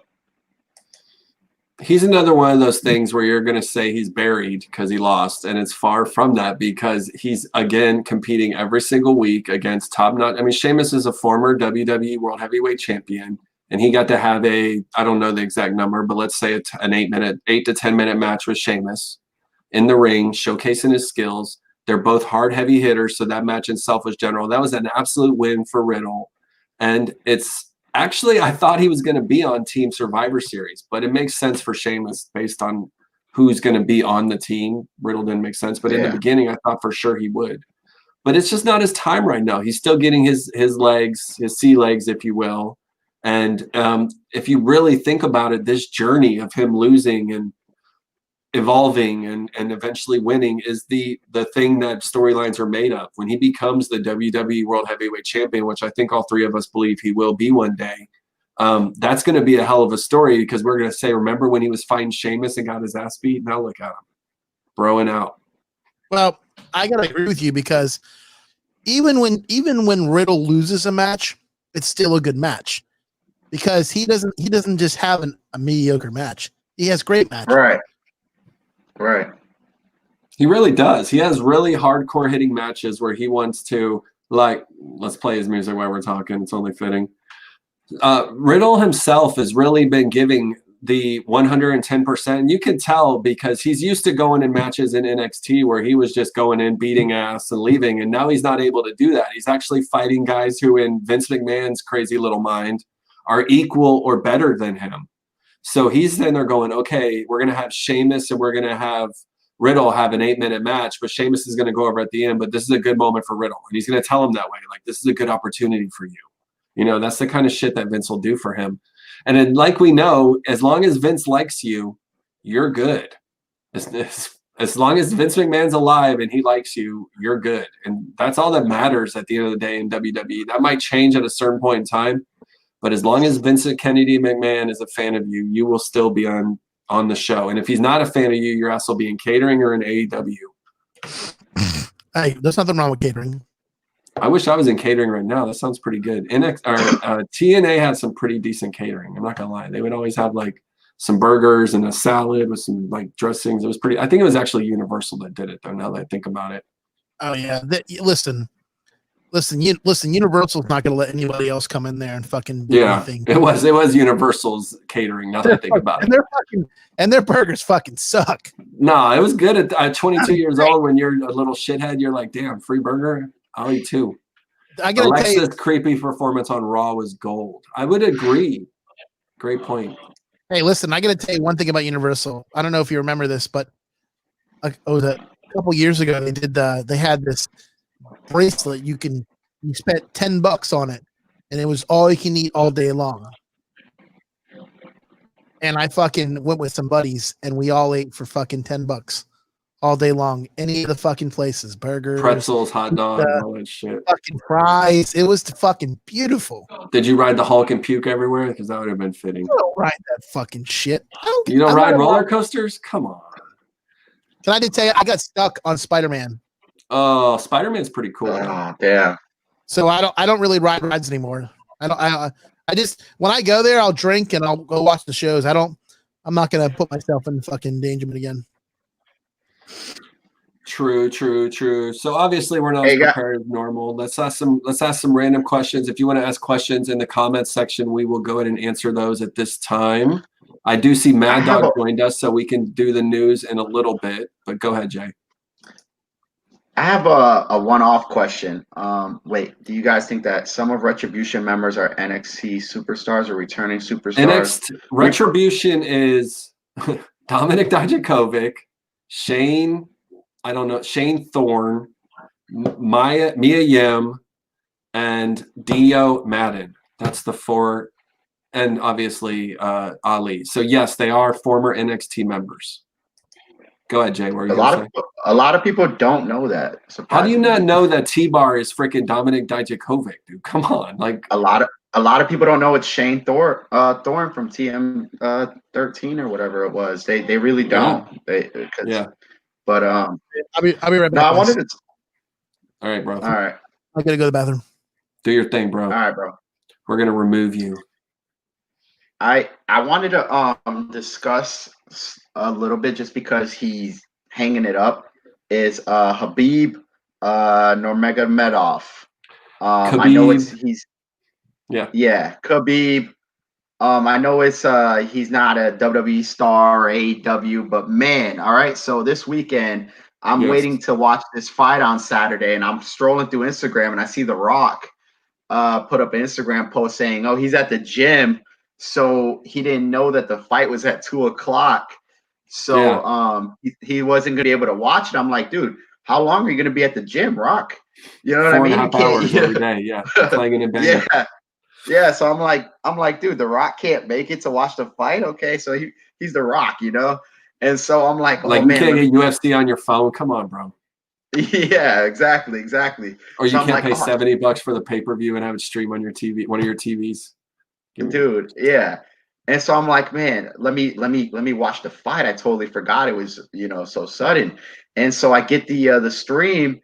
He's another one of those things where you're going to say he's buried because he lost, and it's far from that because he's, again, competing every single week against top-notch. I mean, Sheamus is a former WWE World Heavyweight Champion, and he got to have I don't know the exact number, but let's say an 8 to 10 minute match with Sheamus in the ring, showcasing his skills. They're both hard, heavy hitters. So that match itself was general. That was an absolute win for Riddle. And it's actually, I thought he was going to be on Team Survivor Series, but it makes sense for Sheamus based on who's going to be on the team. Riddle didn't make sense. But in the beginning, I thought for sure he would. But it's just not his time right now. He's still getting his legs, his sea legs, if you will. And if you really think about it, this journey of him losing and evolving and eventually winning is the thing that storylines are made of. When he becomes the WWE World Heavyweight Champion, which I think all three of us believe he will be one day, that's going to be a hell of a story, because we're going to say, remember when he was fighting Sheamus and got his ass beat? Now look at him, broing out. Well, I gotta agree with you, because even when Riddle loses a match, it's still a good match, because he doesn't just have a mediocre match. He has great matches. Right. He really does. He has really hardcore hitting matches where he wants to, like, let's play his music while we're talking. It's only fitting. Riddle himself has really been giving the 110%. You can tell because he's used to going in matches in NXT where he was just going in, beating ass and leaving. And now he's not able to do that. He's actually fighting guys who, in Vince McMahon's crazy little mind, are equal or better than him. So he's then they're going, okay, we're going to have Sheamus and we're going to have Riddle have an 8-minute match, but Sheamus is going to go over at the end. But this is a good moment for Riddle. And he's going to tell him that way. Like, this is a good opportunity for you. You know, that's the kind of shit that Vince will do for him. And then, like we know, as long as Vince likes you, you're good. As long as Vince McMahon's alive and he likes you, you're good. And that's all that matters at the end of the day in WWE. That might change at a certain point in time. But as long as Vincent Kennedy McMahon is a fan of you, you will still be on the show. And if he's not a fan of you, your ass will be in catering or in AEW. Hey, there's nothing wrong with catering. I wish I was in catering right now. That sounds pretty good. TNA has some pretty decent catering. I'm not gonna lie. They would always have like some burgers and a salad with some like dressings. It was pretty. I think it was actually Universal that did it though. Now that I think about it. Oh yeah. Listen. Universal's not going to let anybody else come in there and fucking do anything. It was Universal's catering. Now that I think about it, and their burgers fucking suck. No, it was good at 22 years old. When you're a little shithead, you're like, damn, free burger. I'll eat two. I gotta tell you, Alexa's creepy performance on Raw was gold. I would agree. Great point. Hey, listen, I got to tell you one thing about Universal. I don't know if you remember this, but a couple years ago they had this bracelet. You spent $10 on it, and it was all you can eat all day long. And I fucking went with some buddies, and we all ate for fucking $10 all day long. Any of the fucking places, burgers, pretzels, hot dogs, all that shit. Fucking fries. It was fucking beautiful. Did you ride the Hulk and puke everywhere? Because that would have been fitting. I don't ride that fucking shit. You don't ride roller coasters? Come on. Can I just tell you, I got stuck on Spider-Man. Oh, Spider-Man's pretty cool. Yeah. So I don't really ride rides anymore. I just, when I go there, I'll drink and I'll go watch the shows. I'm not gonna put myself in fucking endangerment again. True. So obviously we're not as prepared as normal. Let's ask some random questions. If you want to ask questions in the comments section, we will go ahead and answer those at this time. I do see Maddog joined us, so we can do the news in a little bit. But go ahead, Jay. I have a one-off question. Wait, do you guys think that some of Retribution members are NXT superstars or returning superstars? Retribution is Dominic Dijakovic, Shane Thorne, Mia Yim, and Dio Madden. That's the four, and obviously Ali. So yes, they are former NXT members. Go ahead, Jay. A lot of people don't know that. How do you not know that T-Bar is freaking Dominic Dijakovic, dude? Come on, like a lot of people don't know it's Shane Thorne from TM 13 or whatever it was. They really don't. But I'll be right back. No, I wanted to. All right, bro. All right. I gotta go to the bathroom. Do your thing, bro. All right, bro. We're gonna remove you. I wanted to discuss a little bit, just because he's hanging it up, is Habib Nurmagomedov. I know he's Khabib. I know he's not a WWE star or AEW, but man, all right. So this weekend, I'm waiting to watch this fight on Saturday, and I'm strolling through Instagram, and I see The Rock put up an Instagram post saying, "Oh, he's at the gym, so he didn't know that the fight was at 2:00. So he wasn't gonna be able to watch it." I'm like, dude, how long are you gonna be at the gym, Rock? You know what I mean? 4.5 hours every day. Yeah, playing and banging. Yeah. So I'm like, dude, The Rock can't make it to watch the fight. Okay, so he's The Rock, you know. And so I'm like, you can't get UFC on your phone. Come on, bro. Yeah, exactly. Or you can't pay $70 for the pay-per-view and have it stream on your TV, one of your TVs. Dude, yeah. And so I'm like, man, let me watch the fight. I totally forgot it was, so sudden. And so I get the stream,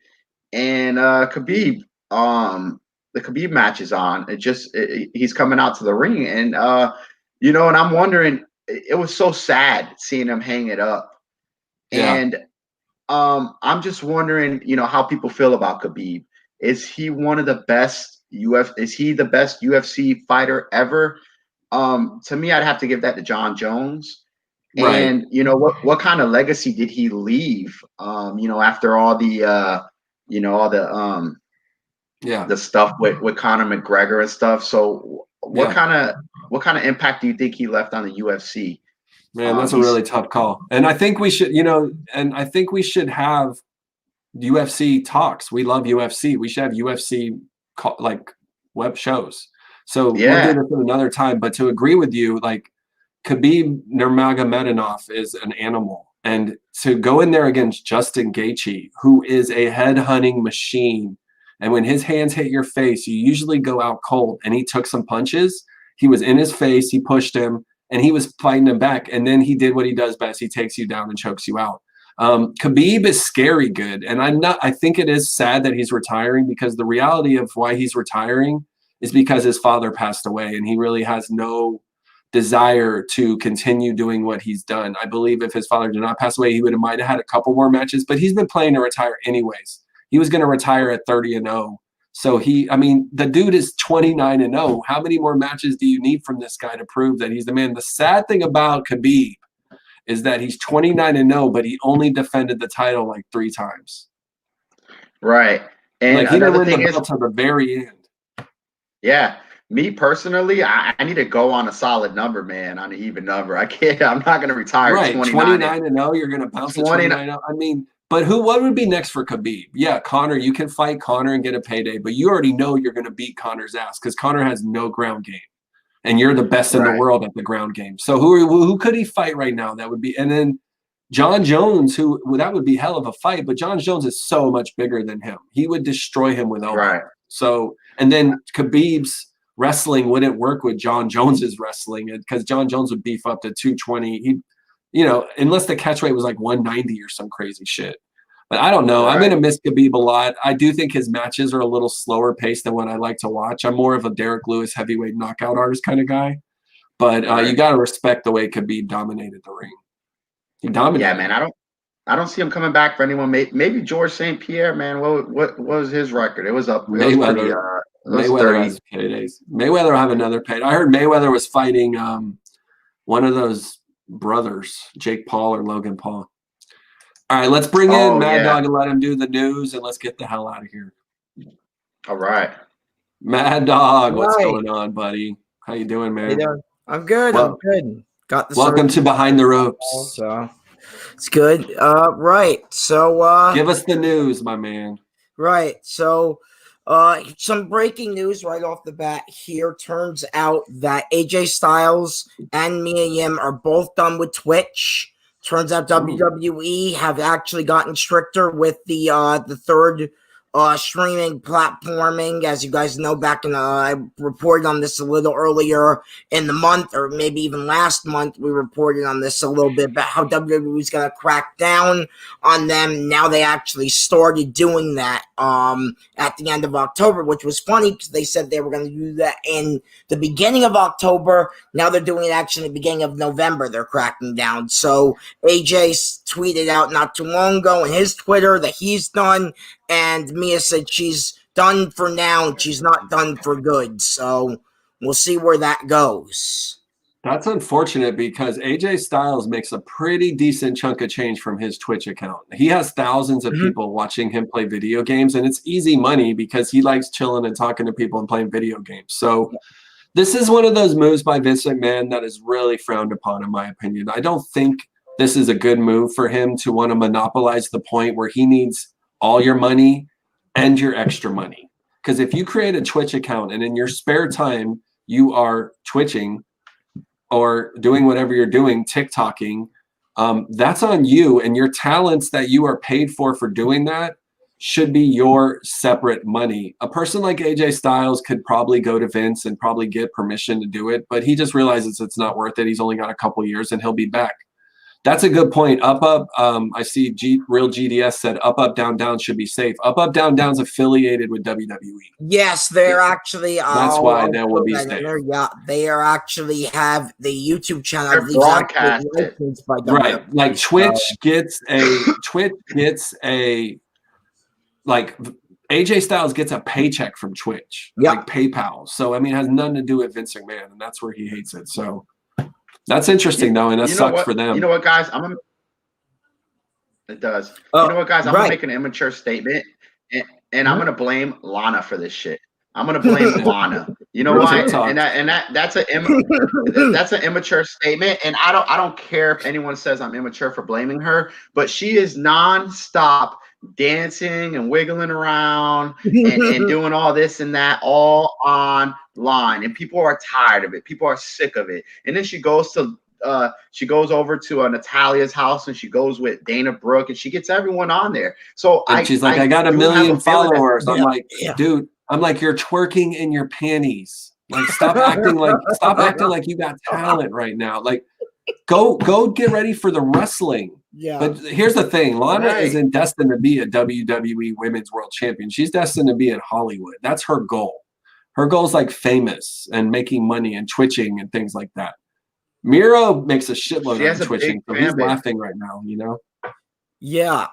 and Khabib, the Khabib match is on. He's coming out to the ring, and and I'm wondering, it was so sad seeing him hang it up. Yeah. And I'm just wondering, how people feel about Khabib. Is he one of the best Is he the best UFC fighter ever? To me, I'd have to give that to John Jones. Right. And what kind of legacy did he leave? After all the the stuff with Conor McGregor and stuff. So what kind of impact do you think he left on the UFC? Man, that's a really tough call. And I think we should, have UFC talks. We love UFC. We should have UFC web shows. So we'll do this another time. But to agree with you, like Khabib Nurmagomedov is an animal. And to go in there against Justin Gaethje, who is a head-hunting machine, and when his hands hit your face, you usually go out cold. And he took some punches. He was in his face. He pushed him. And he was fighting him back. And then he did what he does best. He takes you down and chokes you out. Khabib is scary good. And I think it is sad that he's retiring, because the reality of why he's retiring is because his father passed away, and he really has no desire to continue doing what he's done. I believe if his father did not pass away, he might have had a couple more matches, but he's been playing to retire anyways. He was going to retire at 30-0. So the dude is 29-0. How many more matches do you need from this guy to prove that he's the man? The sad thing about Khabib is that he's 29-0, but he only defended the title like 3 times. Right. And he didn't win the belt to the very end. Yeah. Me personally, I need to go on a solid number, man, on an even number. I'm not going to retire. Right. 29-0, you're going to bounce to 29-0. But what would be next for Khabib? Yeah, Conor, you can fight Conor and get a payday, but you already know you're going to beat Conor's ass, because Conor has no ground game, and you're the best in the world at the ground game. So who could he fight right now? That would be, and then John Jones, that would be hell of a fight, but John Jones is so much bigger than him. He would destroy him with elbows. Right. So, and then Khabib's wrestling wouldn't work with John Jones's wrestling, because John Jones would beef up to 220. Unless the catch weight was like 190 or some crazy shit. But I don't know. Right. I'm going to miss Khabib a lot. I do think his matches are a little slower paced than what I like to watch. I'm more of a Derek Lewis heavyweight knockout artist kind of guy. But you got to respect the way Khabib dominated the ring. He dominated. Yeah, man. I don't see him coming back for anyone. Maybe George St. Pierre, man. What was his record? It was up. Mayweather has paydays. Mayweather will have another payday. I heard Mayweather was fighting one of those brothers, Jake Paul or Logan Paul. All right, let's bring in Maddog and let him do the news, and let's get the hell out of here. All right. Maddog, what's going on, buddy? How you doing, man? How you doing? I'm good. I'm good. Got the welcome to Behind the Ropes. So it's good. Right. So give us the news, my man. Right. So some breaking news right off the bat here. Turns out that AJ Styles and Mia Yim are both done with Twitch. Turns out WWE have actually gotten stricter with the third streaming platforming. As you guys know, back in I reported on this a little earlier in the month, or maybe even last month, we reported on this a little bit about how WWE is going to crack down on them. Now they actually started doing that at the end of October, which was funny because they said they were going to do that in the beginning of October. Now they're doing it actually in the beginning of November. They're cracking down. So AJ tweeted out not too long ago in his Twitter that he's done, and Mia said she's done for now and she's not done for good. So we'll see where that goes. That's unfortunate because AJ Styles makes a pretty decent chunk of change from his Twitch account. He has thousands of people watching him play video games, and it's easy money because he likes chilling and talking to people and playing video games. So this is one of those moves by Vince McMahon that is really frowned upon, in my opinion. I don't think this is a good move for him to want to monopolize the point where he needs all your money and your extra money. Because if you create a Twitch account and in your spare time you are Twitching or doing whatever you're doing, TikToking, that's on you, and your talents that you are paid for doing that should be your separate money. A person like AJ Styles could probably go to Vince and probably get permission to do it, but he just realizes it's not worth it. He's only got a couple years and he'll be back. That's a good point. Up. I see Real GDS said up, down, down should be safe. Up, down, down's affiliated with WWE. Yes, they're actually. That's why they will be safe. Yeah, they are actually have the YouTube channel. They're broadcasted. Right, like Twitch gets a like AJ Styles gets a paycheck from Twitch, like PayPal. So I mean, it has nothing to do with Vince McMahon, and that's where he hates it. So. That's interesting, though, and that sucks for them. You know what, guys? It does. You know what, guys? I'm going to make an immature statement, and I'm going to blame Lana for this shit. I'm going to blame Lana. You know why? And that's an immature statement, and I don't care if anyone says I'm immature for blaming her, but she is nonstop dancing and wiggling around and doing all this and that all online, and people are tired of it. People are sick of it. And then she goes over to Natalia's house, and she goes with Dana Brooke, and she gets everyone on there. So she's like, I got 1 million followers. I'm like, dude, you're twerking in your panties. Like, stop acting like you got talent right now. Like, go get ready for the wrestling. Yeah. But here's the thing. Lana isn't destined to be a WWE Women's World Champion. She's destined to be in Hollywood. That's her goal. Her goal is like famous and making money and Twitching and things like that. Miro makes a shitload of Twitching, so he's laughing right now, you know? Yeah.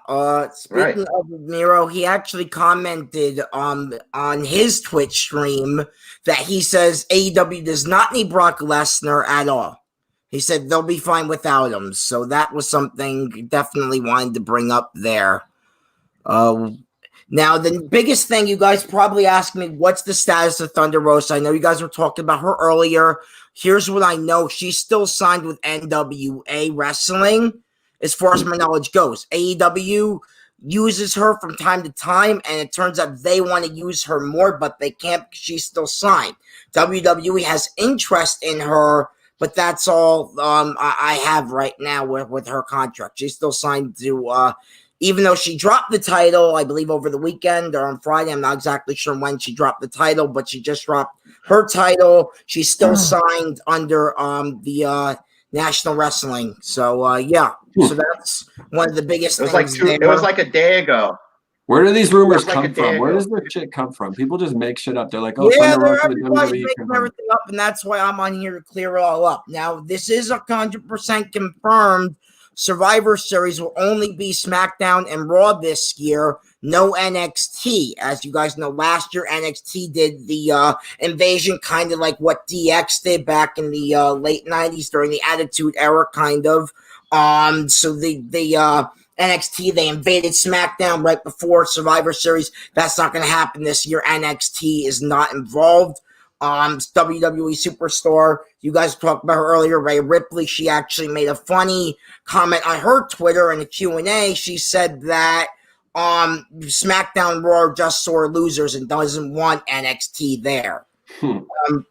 Speaking of Miro, he actually commented on his Twitch stream that he says AEW does not need Brock Lesnar at all. He said they'll be fine without him. So that was something definitely wanted to bring up there. Now, the biggest thing you guys probably asked me, what's the status of Thunder Rosa? I know you guys were talking about her earlier. Here's what I know. She's still signed with NWA Wrestling as far as my knowledge goes. AEW uses her from time to time, and it turns out they want to use her more, but they can't because she's still signed. WWE has interest in her, but that's all I have right now with her contract. She's still signed to, even though she dropped the title, I believe over the weekend or on Friday. I'm not exactly sure when she dropped the title, but she just dropped her title. She's still signed under the National Wrestling. So, yeah. So that's one of the biggest things. It was like a day ago. Where do these rumors come from? Where does this shit come from? People just make shit up. They're like, oh, yeah, everybody's making everything up, and that's why I'm on here to clear it all up. Now, this is 100% confirmed. Survivor Series will only be SmackDown and Raw this year. No NXT. As you guys know, last year NXT did the invasion, kind of like what DX did back in the late 90s during the Attitude Era, kind of. So the NXT, they invaded SmackDown right before Survivor Series. That's not going to happen this year. NXT is not involved. WWE Superstar, you guys talked about her earlier, Rhea Ripley. She actually made a funny comment on her Twitter in a Q&A. She said that SmackDown Raw are just sore losers and doesn't want NXT there.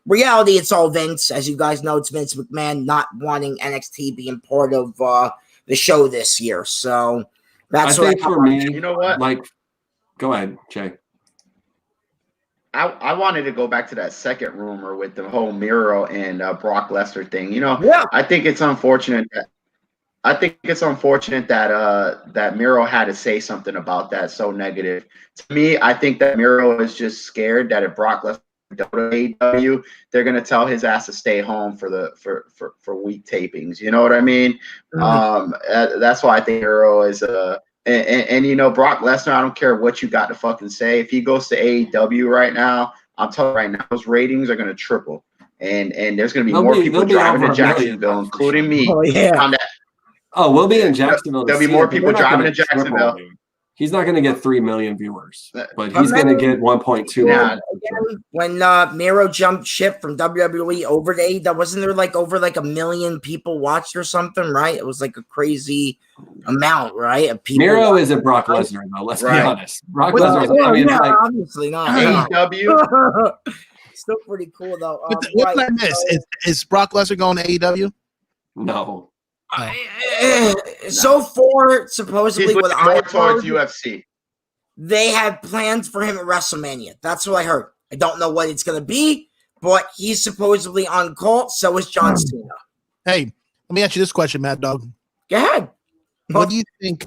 Reality, it's all Vince. As you guys know, it's Vince McMahon not wanting NXT being part of the show this year. So that's I think for me, you know what? Like, go ahead, Jay. I wanted to go back to that second rumor with the whole Miro and Brock Lesnar thing. You know, I think it's unfortunate that Miro had to say something about that so negative. To me, I think that Miro is just scared that if Brock Lesnar goes to AEW, they're gonna tell his ass to stay home for week tapings. You know what I mean? That's why I think Miro is And you know, Brock Lesnar, I don't care what you got to fucking say. If he goes to AEW right now, I'm telling you right now, those ratings are going to triple. and there's going to be There'll more be- people there'll be driving over to a million, Jacksonville, that's for including sure. me. Oh, yeah. On that, Oh, we'll be in Jacksonville. There'll be see more it, but people they're not driving gonna to Jacksonville. triple, dude. He's not going to get 3 million viewers, but How he's going to many get 1.2 people million. again, when Miro jumped ship from WWE over to AEW, wasn't there like over like 1 million people watched or something, right? It was like a crazy amount, right? Of people. Miro isn't Brock Lesnar, though. Let's be Right. honest. Brock Well, Lesnar. I mean, yeah, like, obviously not. AEW. Still pretty cool though. What did I miss? Is Brock Lesnar going to AEW? no. So far, supposedly, He's what looking I more towards heard, UFC. they have plans for him at WrestleMania. That's what I heard. I don't know what it's going to be, but he's supposedly on call. So is John Cena. Hey, let me ask you this question, Maddog. Go ahead. What do you think?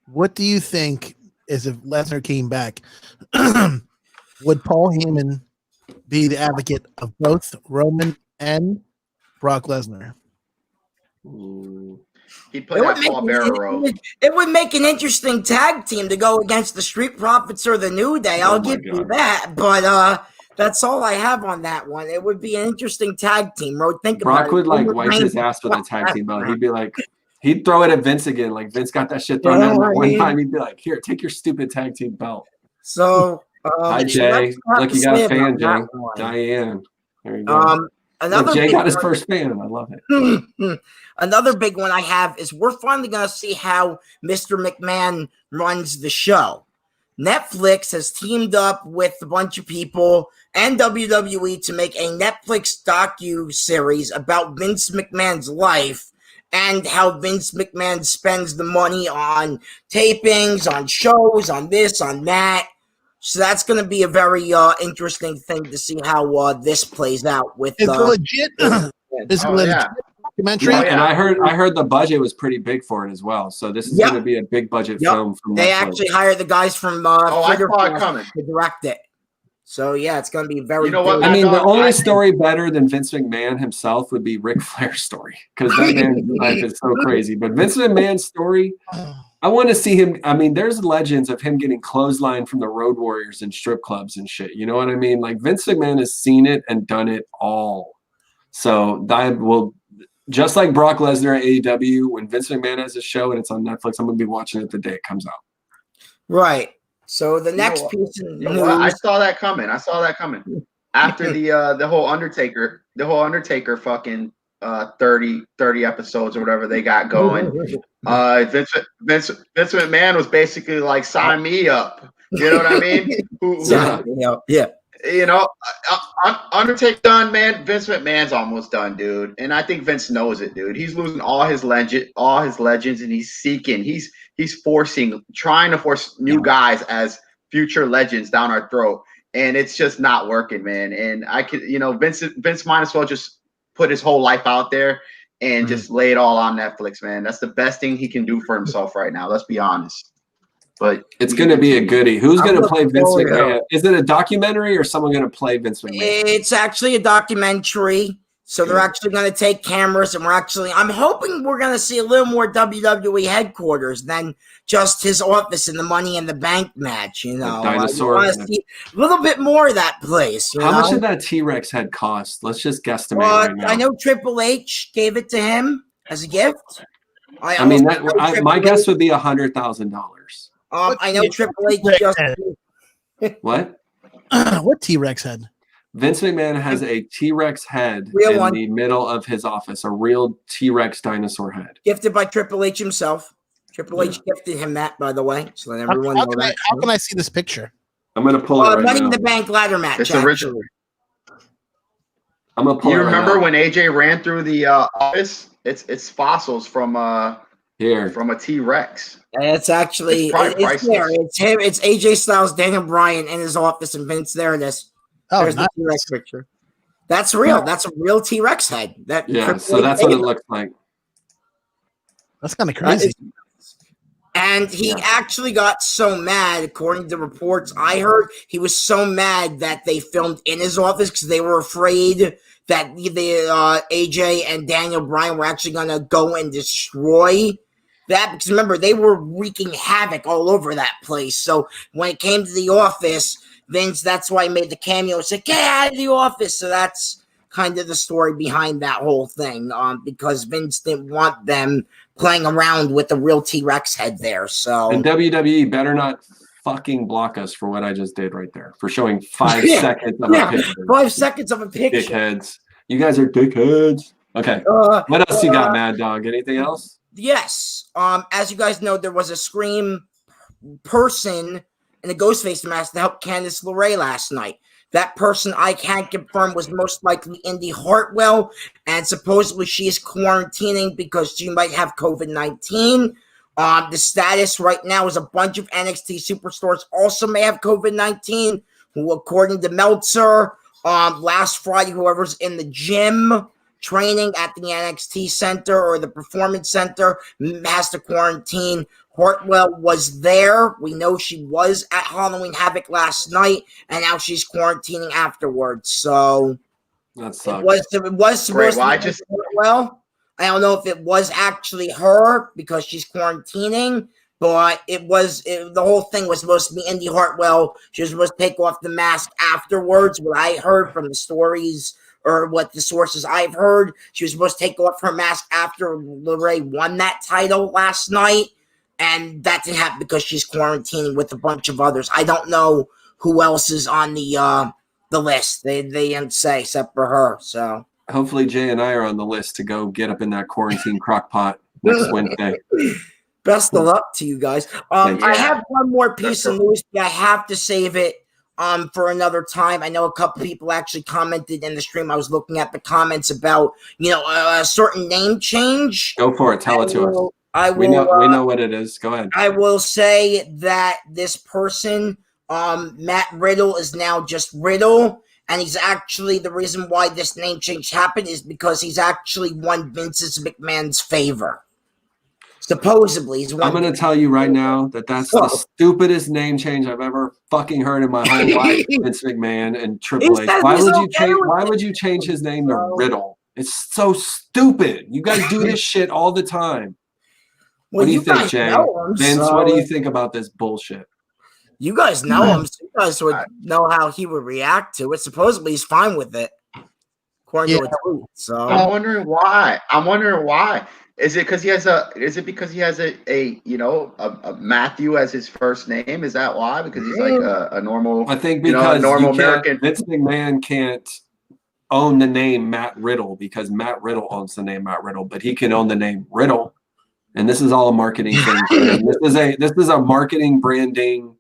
What do you think is if Lesnar came back? Would Paul Heyman be the advocate of both Roman and Brock Lesnar? He'd play that Paul Bearer role. It would make an interesting tag team to go against the Street Profits or the New Day. I'll give you that, but that's all I have on that one. It would be an interesting tag team. Think about it. Brock would like wipe his ass with a tag team belt. He'd be like, he'd throw it at Vince again. Like Vince got that shit thrown at him one time. He'd be like, "Here, take your stupid tag team belt." So, hi Jay. Look, you got a fan, Jay. Diane. There you go. Another Jay got his first fan. I love it. Another big one I have is we're finally going to see how Mr. McMahon runs the show. Netflix has teamed up with a bunch of people and WWE to make a Netflix docu-series about Vince McMahon's life and how Vince McMahon spends the money on tapings, on shows, on this, on that. So that's going to be a very interesting thing to see how this plays out. With It's legit. It's legit documentary. Yeah, and I heard the budget was pretty big for it as well. So this is going to be a big budget film. From they Netflix. actually hired the guys from I saw it coming to direct it. So yeah, it's going to be very. You know what? I mean, the only story better than Vince McMahon himself would be Ric Flair's story because that man's life is so crazy. But Vince McMahon's story, I want to see him. I mean, there's legends of him getting clotheslined from the Road Warriors and strip clubs and shit. You know what I mean? Like Vince McMahon has seen it and done it all. So that will, just like Brock Lesnar at AEW, when Vince McMahon has a show and it's on Netflix, I'm going to be watching it the day it comes out. Right. So the next piece of news, I saw that coming. After the whole Undertaker fucking 30 episodes or whatever they got going. Vince McMahon was basically like, sign me up. You know what I mean? Yeah. You know, Undertaker done, man. Vince McMahon's almost done, dude. And I think Vince knows it, dude. He's losing all his legends, and he's seeking. He's trying to force new guys as future legends down our throat, and it's just not working, man. And I could, Vince might as well just put his whole life out there and just lay it all on Netflix, man. That's the best thing he can do for himself right now. Let's be honest. But it's going to be a goodie. Who's going to play Vince McMahon? Is it a documentary or someone going to play Vince McMahon? It's actually a documentary. So they're actually going to take cameras, and I'm hoping we're going to see a little more WWE headquarters than just his office in the Money in the Bank match. You know, dinosaur. I want to see a little bit more of that place. How much did that T-Rex head cost? Let's just guesstimate right now. I know Triple H gave it to him as a gift. I mean, my guess would be $100,000. I know Triple H just what? What T-Rex head? Vince McMahon has a T-Rex head in the middle of his office, a real T-Rex dinosaur head. Gifted by Triple H himself. Triple H gifted him that, by the way. So that everyone how can I see this picture? I'm going to pull it right Money now. in the Bank ladder match. It's original. I'm going to pull it right now. You remember when AJ ran through the office? It's fossils from a T-Rex. It's actually it's there. It's him. It's AJ Styles, Daniel Bryan in his office, and Vince. There it is. Oh, there's nice. the T-Rex picture. That's real. Yeah. That's a real T-Rex head. So that's what it looks like. That's kind of crazy. And he actually got so mad, according to reports I heard, he was so mad that they filmed in his office because they were afraid that the AJ and Daniel Bryan were actually going to go and destroy that. Because remember, they were wreaking havoc all over that place. So when it came to the office, Vince, that's why he made the cameo. He said, "Get out of the office." So that's kind of the story behind that whole thing, because Vince didn't want them playing around with the real T-Rex head there. So And WWE better not fucking block us for what I just did right there, for showing 5 seconds of a picture. 5 seconds of a picture. Dickheads. You guys are dickheads. Okay. What else you got, Mad Dog? Anything else? Yes. As you guys know, there was a Scream person in a Ghostface mask to help Candice LeRae last night. That person I can't confirm was most likely Indy Hartwell, and supposedly she is quarantining because she might have COVID-19. The status right now is a bunch of NXT superstars also may have COVID-19, who, according to Meltzer, last Friday, whoever's in the gym training at the NXT Center or the Performance Center has to quarantine. Hartwell was there. We know she was at Halloween Havoc last night, and now she's quarantining afterwards. So that sucks. It was supposed to be Hartwell. I don't know if it was actually her because she's quarantining, but the whole thing was supposed to be Indy Hartwell. She was supposed to take off the mask afterwards. What I heard from the stories, or what the sources I've heard, she was supposed to take off her mask after LeRae won that title last night. And that didn't happen because she's quarantining with a bunch of others. I don't know who else is on the list. They didn't say except for her. So hopefully Jay and I are on the list to go get up in that quarantine crock pot next Wednesday. Best of luck to you guys. I have one more piece of news, but I have to save it for another time. I know a couple people actually commented in the stream. I was looking at the comments about a certain name change. Go for it. Tell it to us. We know what it is. Go ahead. I will say that this person, Matt Riddle, is now just Riddle, and he's actually, the reason why this name change happened is because he's actually won Vince McMahon's favor. Supposedly, I'm going to tell you right now that that's the stupidest name change I've ever fucking heard in my whole life. Vince McMahon and Triple H. Why would you change his name to Riddle? It's so stupid. You guys do this shit all the time. What do you think, Jay? Vince, what do you think about this bullshit? You guys know him, so you guys would know how he would react to it. Supposedly, he's fine with it. According to a tweet. So I'm wondering why. Is it because he has a Matthew as his first name? Is that why? Because he's like a normal. I think because normal American. Vince McMahon can't own the name Matt Riddle because Matt Riddle owns the name Matt Riddle, but he can own the name Riddle. And this is all a marketing thing. This is a marketing branding.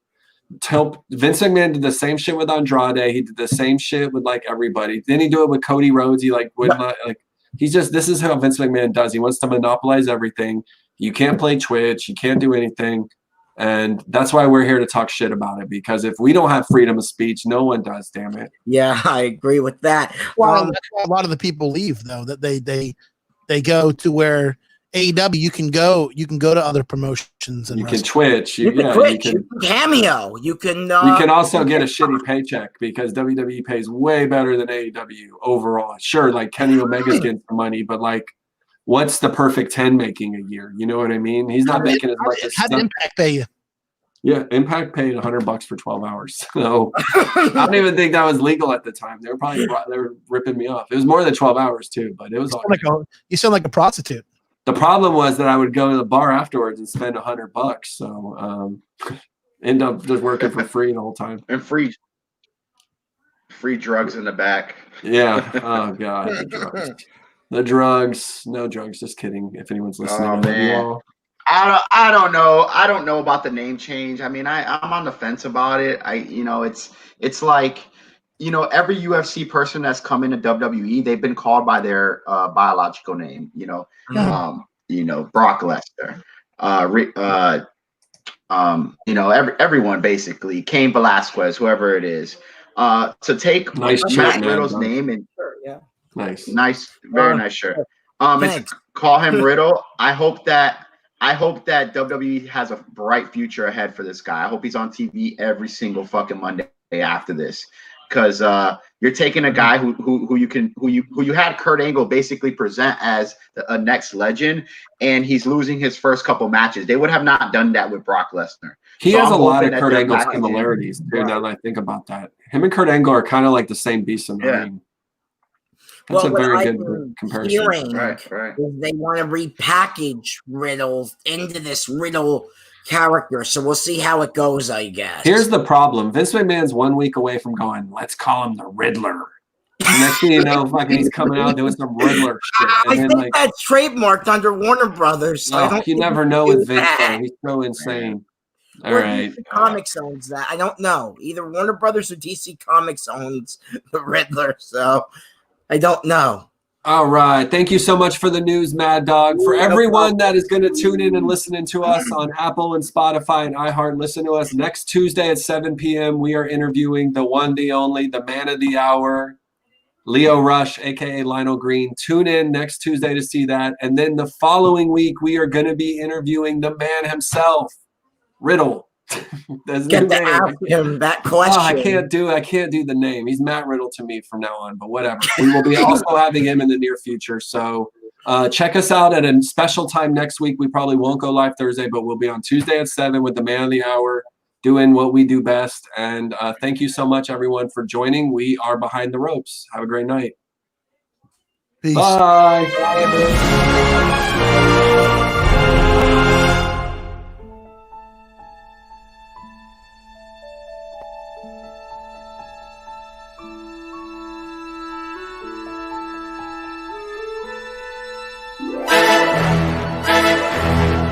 Vince McMahon did the same shit with Andrade. He did the same shit with like everybody. Then he do it with Cody Rhodes. He this is how Vince McMahon does. He wants to monopolize everything. You can't play Twitch. You can't do anything. And that's why we're here to talk shit about it, because if we don't have freedom of speech, no one does, damn it. Yeah, I agree with that. Well, that's why a lot of the people leave, though, that they go to where AEW, you can go to other promotions and you can Twitch, you can Cameo, you can also get a shitty paycheck because WWE pays way better than AEW overall. Sure, like Kenny Omega's getting some money, but like, what's the perfect 10 making a year? You know what I mean? He's not making as much as. How did Impact pay you? Yeah, Impact paid $100 for 12 hours. So I don't even think that was legal at the time. They were ripping me off. It was more than 12 hours too, but it was. You sound like a prostitute. The problem was that I would go to the bar afterwards and spend $100, so end up just working for free the whole time. And free drugs in the back. Yeah. Oh god, the drugs. No drugs. Just kidding. If anyone's listening, oh man, I don't know. I don't know about the name change. I mean, I'm on the fence about it. It's like, every UFC person that's come into WWE, they've been called by their biological name. Brock Lesnar, everyone basically, Cain Velasquez, whoever it is, to take Matt Riddle's name and nice, very nice shirt. And call him Riddle. I hope that WWE has a bright future ahead for this guy. I hope he's on TV every single fucking Monday after this. Because you're taking a guy who you had Kurt Angle basically present as a next legend, and he's losing his first couple matches. They would have not done that with Brock Lesnar. He has a lot of Kurt Angle similarities too. Now that I think about that, him and Kurt Angle are kind of like the same beast in the ring. That's a what very I've good been comparison. hearing Right. is they want to repackage Riddle into this Riddle character. So we'll see how it goes, I guess. Here's the problem. Vince McMahon's 1 week away from going, let's call him the Riddler. Next thing you know, fucking he's coming out doing some Riddler shit. And I then, think like, that's trademarked under Warner Brothers. So I don't you think never we know can with do Vince, that. though. He's so insane. All Or right. DC Comics owns that. I don't know. Either Warner Brothers or DC Comics owns the Riddler. So I don't know. All right. Thank you so much for the news, Mad Dog. For everyone that is going to tune in and listening to us on Apple and Spotify and iHeart, listen to us next Tuesday at 7 p.m. We are interviewing the one, the only, the man of the hour, Leo Rush, a.k.a. Lionel Green. Tune in next Tuesday to see that. And then the following week, we are going to be interviewing the man himself, Riddle. That's Get new to name. ask him that question. I can't do the name. He's Matt Riddle to me from now on, but whatever. We will be also having him in the near future. So check us out at a special time next week. We probably won't go live Thursday, but we'll be on Tuesday at 7 with the man of the hour doing what we do best. And thank you so much, everyone, for joining. We are Behind the Ropes. Have a great night. Peace. Bye. Bye, everyone.